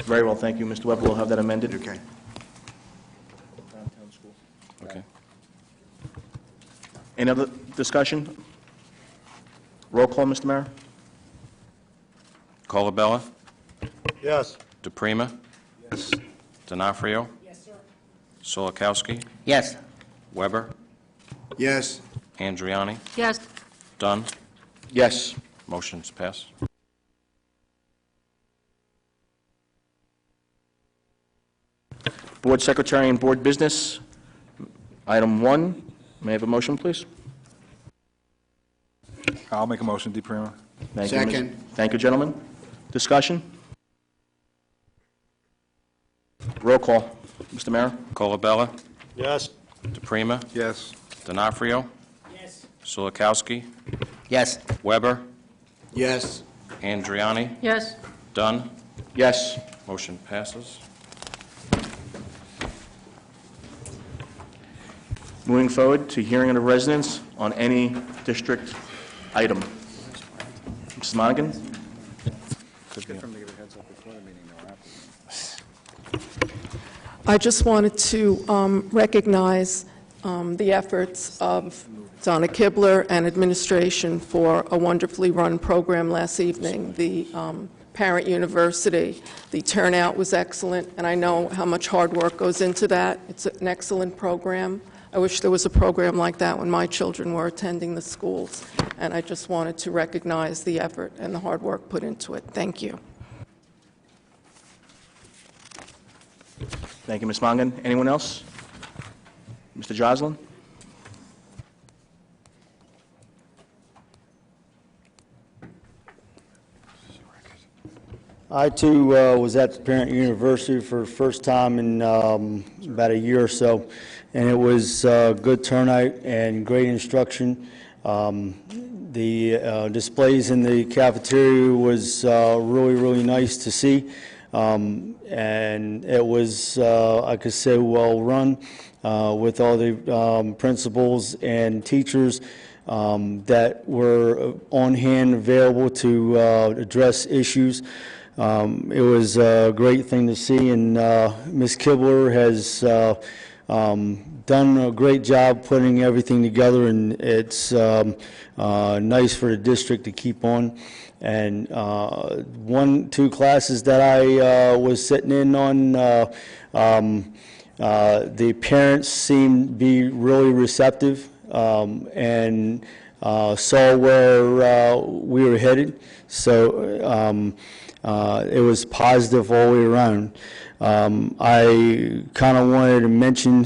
Very well, thank you, Mr. Weber. We'll have that amended. Okay. Okay. Any other discussion? Roll call, Mr. Mara. Colabella, Yes. DePrima, Yes. D'Onofrio, Yes, sir. Solikowski, Yes. Weber, Yes. Andriani, Yes. Dunn. Yes. Motion's passed. Board Secretary and Board Business, item 1. May I have a motion, please? I'll make a motion, DePrima. Thank you, Ms. Second. Thank you, gentlemen. Discussion? Roll call. Mr. Mara? Colabella, Yes. DePrima, Yes. D'Onofrio, Yes. Solikowski, Yes. Weber, Yes. Andriani, Yes. Dunn. Yes. Motion passes. Moving forward to hearing of the residents on any district item. Mrs. Monaghan? I just wanted to recognize the efforts of Donna Kibler and administration for a wonderfully run program last evening, the Parent University. The turnout was excellent, and I know how much hard work goes into that. It's an excellent program. I wish there was a program like that when my children were attending the schools, and I just wanted to recognize the effort and the hard work put into it. Thank you. Thank you, Ms. Mongan. Anyone else? Mr. Joslin? I, too, was at the Parent University for the first time in about a year or so, and it was good turnout and great instruction. The displays in the cafeteria was really, really nice to see, and it was, I could say, well-run with all the principals and teachers that were on hand, available to address issues. It was a great thing to see, and Ms. Kibler has done a great job putting everything together, and it's nice for the district to keep on. And two classes that I was sitting in on, the parents seemed to be really receptive and saw where we were headed. So it was positive all the way around. I kind of wanted to mention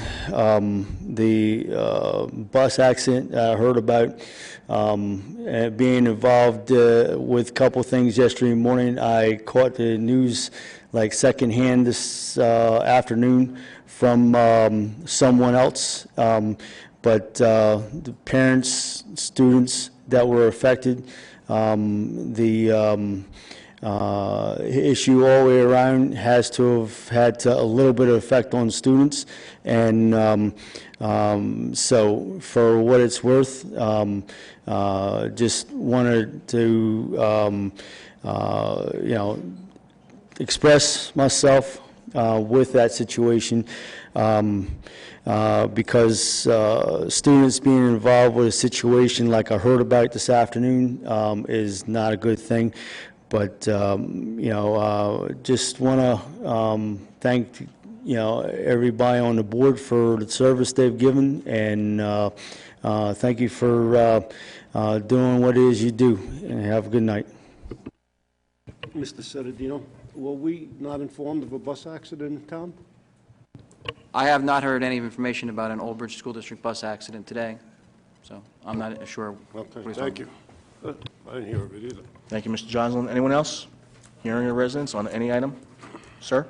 the bus accident I heard about, being involved with a couple things yesterday morning. I caught the news like secondhand this afternoon from someone else, but the parents, students that were affected, the issue all the way around has to have had a little bit of effect on students, and so for what it's worth, just wanted to express myself with that situation, because students being involved with a situation like I heard about this afternoon is not a good thing. But, just want to thank, everybody on the board for the service they've given, and thank you for doing what it is you do, and have a good night. Mr. Sedadino, were we not informed of a bus accident in town? I have not heard any information about an Old Bridge School District bus accident today, so I'm not sure. Okay, thank you. I didn't hear of it either. Thank you, Mr. Joslin. Anyone else? Hearing or residence on any item? Sir?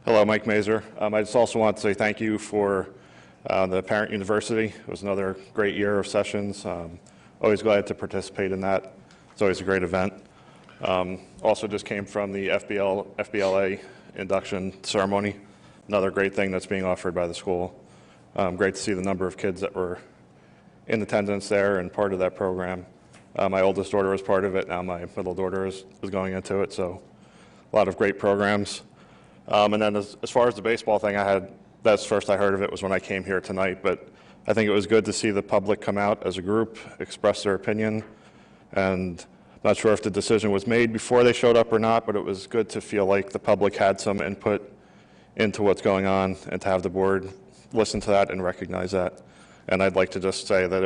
Hello, Mike Mazur. I just also want to say thank you for the Parent University. It was another great year of sessions. Always glad to participate in that. It's always a great event. Also just came from the FBLA induction ceremony. Another great thing that's being offered by the school. Great to see the number of kids that were in attendance there and part of that program. My oldest daughter was part of it. Now my middle daughter is going into it. So a lot of great programs. And then as far as the baseball thing, that's first I heard of it was when I came here tonight. But I think it was good to see the public come out as a group, express their opinion. And I'm not sure if the decision was made before they showed up or not, but it was good to feel like the public had some input into what's going on, and to have the board listen to that and recognize that. And I'd like to just say that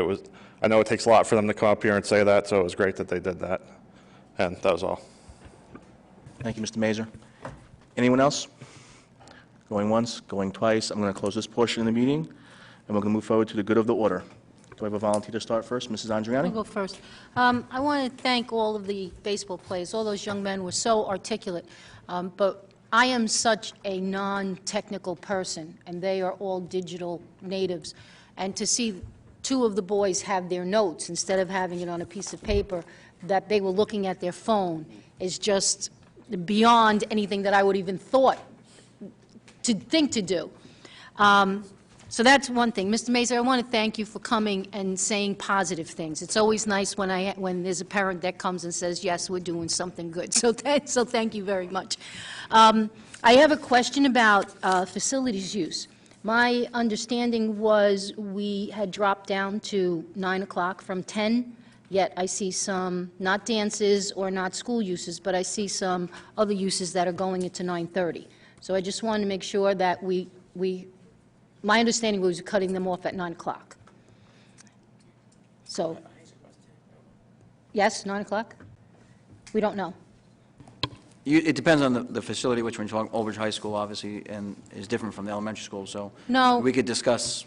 I know it takes a lot for them to come up here and say that, so it was great that they did that. And that was all. Thank you, Mr. Mazur. Anyone else? Going once, going twice. I'm going to close this portion of the meeting, and we're going to move forward to the good of the order. Do I have a volunteer to start first? Mrs. Andriani? I'll go first. I want to thank all of the baseball players. All those young men were so articulate, but I am such a non-technical person, and they are all digital natives. And to see two of the boys have their notes instead of having it on a piece of paper, that they were looking at their phone, is just beyond anything that I would even think to do. So that's one thing. Mr. Mazur, I want to thank you for coming and saying positive things. It's always nice when there's a parent that comes and says, yes, we're doing something good. So thank you very much. I have a question about facilities use. My understanding was we had dropped down to 9 o'clock from 10, yet I see some, not dances or not school uses, but I see some other uses that are going into 9:30. So I just wanted to make sure that my understanding was cutting them off at 9 o'clock. So, yes, 9 o'clock? We don't know. It depends on the facility which we're talking. Old Bridge High School, obviously, and is different from the elementary school, so No. we could discuss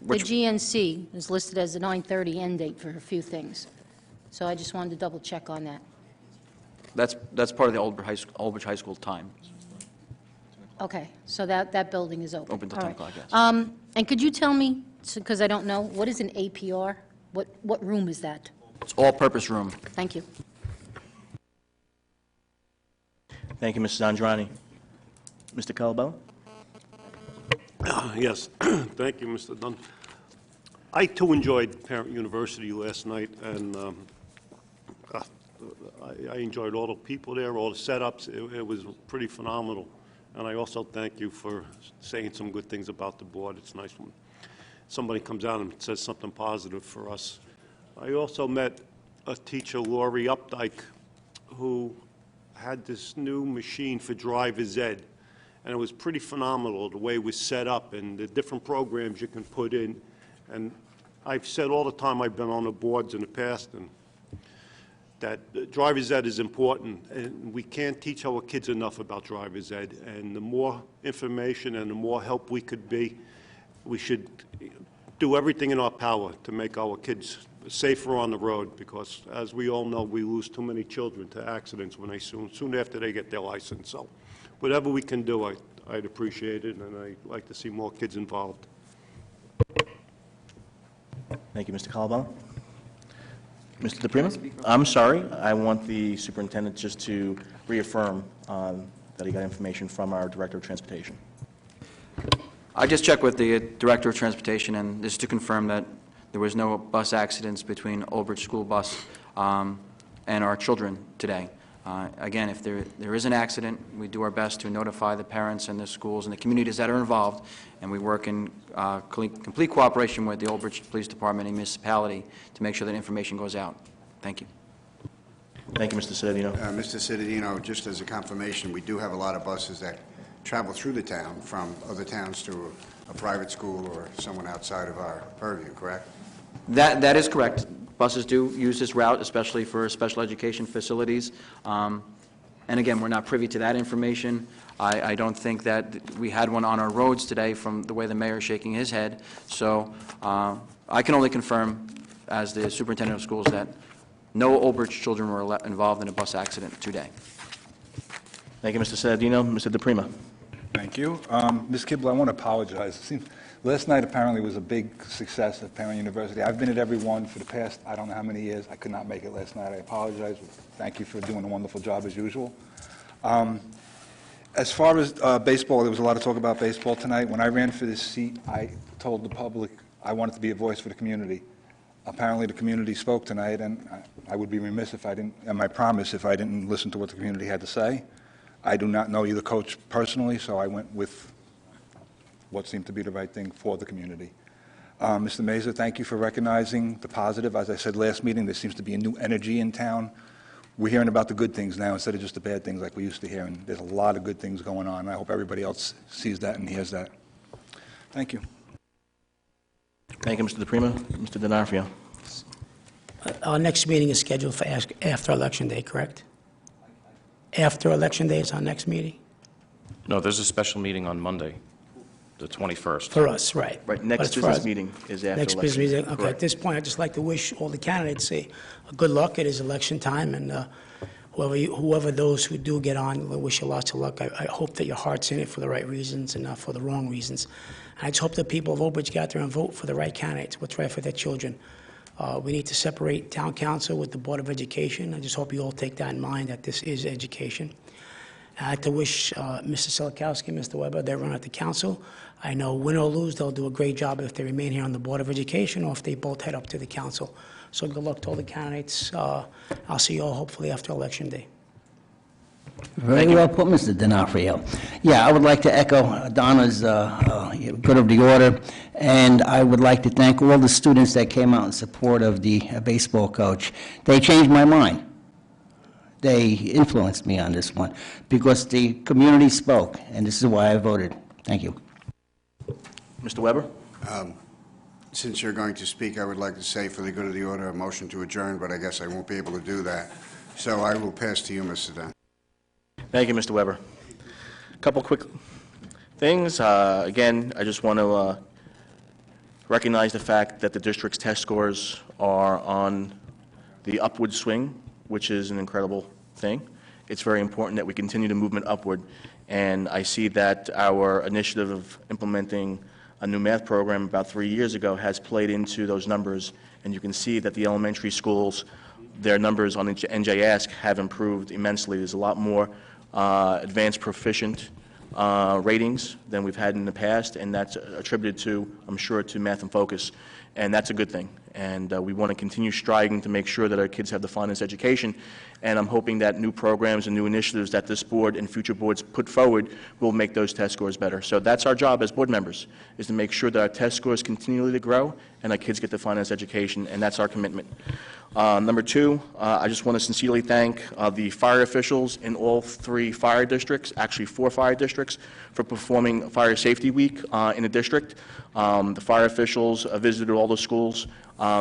The which... GNC is listed as a 9:30 end date for a few things. So I just wanted to double check on that. That's part of the Old Bridge High School time. Okay, so that building is open. Open till All 10 right. o'clock, yes. And could you tell me, because I don't know, what is an APR? What room is that? It's all-purpose room. Thank you. Thank you, Mrs. Andrani. Mr. Calabello? Yes, thank you, Mr. Dunn. I, too, enjoyed Parent University last night, and I enjoyed all the people there, all the setups. It was pretty phenomenal. And I also thank you for saying some good things about the board. It's nice when somebody comes out and says something positive for us. I also met a teacher, Lori Updike, who had this new machine for driver's ed. And it was pretty phenomenal, the way it was set up and the different programs you can put in. And I've said all the time I've been on the boards in the past and that driver's ed is important, and we can't teach our kids enough about driver's ed. And the more information and the more help we could be, we should do everything in our power to make our kids safer on the road, because as we all know, we lose too many children to accidents when they soon after they get their license. So whatever we can do, I'd appreciate it, and I'd like to see more kids involved. Thank you, Mr. Calabello. Mr. DePrima? I'm sorry, I want the superintendent just to reaffirm that he got information from our Director of Transportation. I just checked with the Director of Transportation, and this is to confirm that there was no bus accidents between Old Bridge School Bus and our children today. Again, if there is an accident, we do our best to notify the parents and the schools and the communities that are involved, and we work in complete cooperation with the Old Bridge Police Department and municipality to make sure that information goes out. Thank you. Thank you, Mr. Cittadino. Mr. Cittadino, just as a confirmation, we do have a lot of buses that travel through the town from other towns to a private school or someone outside of our purview, correct? That is correct. Buses do use this route, especially for special education facilities. And again, we're not privy to that information. I don't think that we had one on our roads today from the way the mayor is shaking his head. So I can only confirm, as the superintendent of schools, that no Old Bridge children were involved in a bus accident today. Thank you, Mr. Cittadino. Mr. DePrima. Thank you. Ms. Kibble, I want to apologize. Last night apparently was a big success at Parent University. I've been at every one for the past, I don't know how many years. I could not make it last night. I apologize. Thank you for doing a wonderful job as usual. As far as baseball, there was a lot of talk about baseball tonight. When I ran for this seat, I told the public I wanted to be a voice for the community. Apparently the community spoke tonight, and I would be remiss if I didn't, and my promise, if I didn't listen to what the community had to say. I do not know either coach personally, so I went with what seemed to be the right thing for the community. Mr. Mazur, thank you for recognizing the positive. As I said last meeting, there seems to be a new energy in town. We're hearing about the good things now instead of just the bad things like we used to hear, and there's a lot of good things going on. I hope everybody else sees that and hears that. Thank you. Thank you, Mr. DePrima. Mr. D'Onofrio. Our next meeting is scheduled for after Election Day, correct? After Election Day is our next meeting? No, there's a special meeting on Monday, the 21st. For us, right. Right, next business meeting is after Next election. business meeting, okay. Correct. At this point, I'd just like to wish all the candidates a good luck. It is election time, and whoever those who do get on, we wish you lots of luck. I hope that your heart's in it for the right reasons and not for the wrong reasons. I just hope that people of Old Bridge get out there and vote for the right candidates, what's right for their children. We need to separate town council with the Board of Education. I just hope you all take that in mind, that this is education. I'd like to wish Mr. Silikowski and Mr. Weber, they run at the council. I know win or lose, they'll do a great job if they remain here on the Board of Education or if they both head up to the council. So good luck to all the candidates. I'll see you all hopefully after Election Day. Very well put, Mr. D'Onofrio. Yeah, I would like to echo Donna's good of the order, and I would like to thank all the students that came out in support of the baseball coach. They changed my mind. They influenced me on this one because the community spoke, and this is why I voted. Thank you. Mr. Weber? Since you're going to speak, I would like to say, for the good of the order, a motion to adjourn, but I guess I won't be able to do that. So I will pass to you, Mr. Dunn. Thank you, Mr. Weber. A couple quick things. Again, I just want to recognize the fact that the district's test scores are on the upward swing, which is an incredible thing. It's very important that we continue the movement upward, and I see that our initiative of implementing a new math program about 3 years ago has played into those numbers, and you can see that the elementary schools, their numbers on NJASC have improved immensely. There's a lot more advanced proficient ratings than we've had in the past, and that's attributed to, I'm sure, to Math in Focus, and that's a good thing. And we want to continue striving to make sure that our kids have the finest education, and I'm hoping that new programs and new initiatives that this board and future boards put forward will make those test scores better. So that's our job as board members, is to make sure that our test scores continually to grow and our kids get the finest education, and that's our commitment. Number two, I just want to sincerely thank the fire officials in all 3 fire districts, actually 4 fire districts, for performing Fire Safety Week in the district. The fire officials visited all the schools.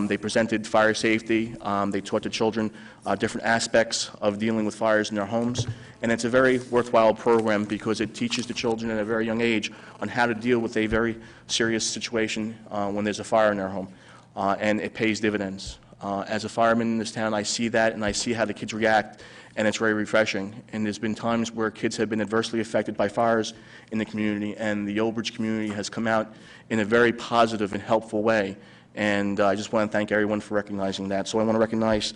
They presented fire safety. They taught the children different aspects of dealing with fires in their homes. And it's a very worthwhile program because it teaches the children at a very young age on how to deal with a very serious situation when there's a fire in their home. And it pays dividends. As a fireman in this town, I see that, and I see how the kids react, and it's very refreshing. And there's been times where kids have been adversely affected by fires in the community, and the Old Bridge community has come out in a very positive and helpful way. And I just want to thank everyone for recognizing that. So I want to recognize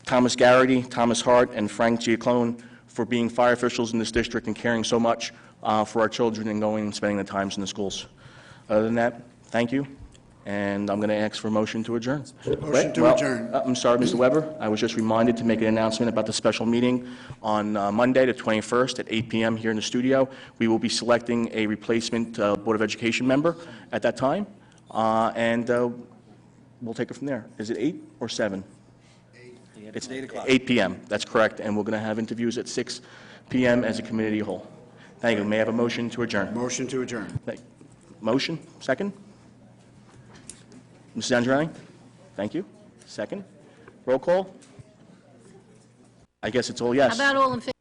Thomas Garrity, Thomas Hart, and Frank Giaclone for being fire officials in this district and caring so much for our children and going and spending the times in the schools. Other than that, thank you. And I'm going to ask for a motion to adjourn. Motion to adjourn. I'm sorry, Mr. Weber. I was just reminded to make an announcement about the special meeting on Monday, the 21st, at 8 p.m. here in the studio. We will be selecting a replacement Board of Education member at that time, and we'll take it from there. Is it 8 or 7? 8. It's 8 o'clock. 8 p.m. That's correct, and we're going to have interviews at 6 p.m. as a committee whole. Thank you. May I have a motion to adjourn? Motion to adjourn. Motion? Second? Mrs. Angiani? Thank you. Second? Roll call? I guess it's all yes. How about all in favor?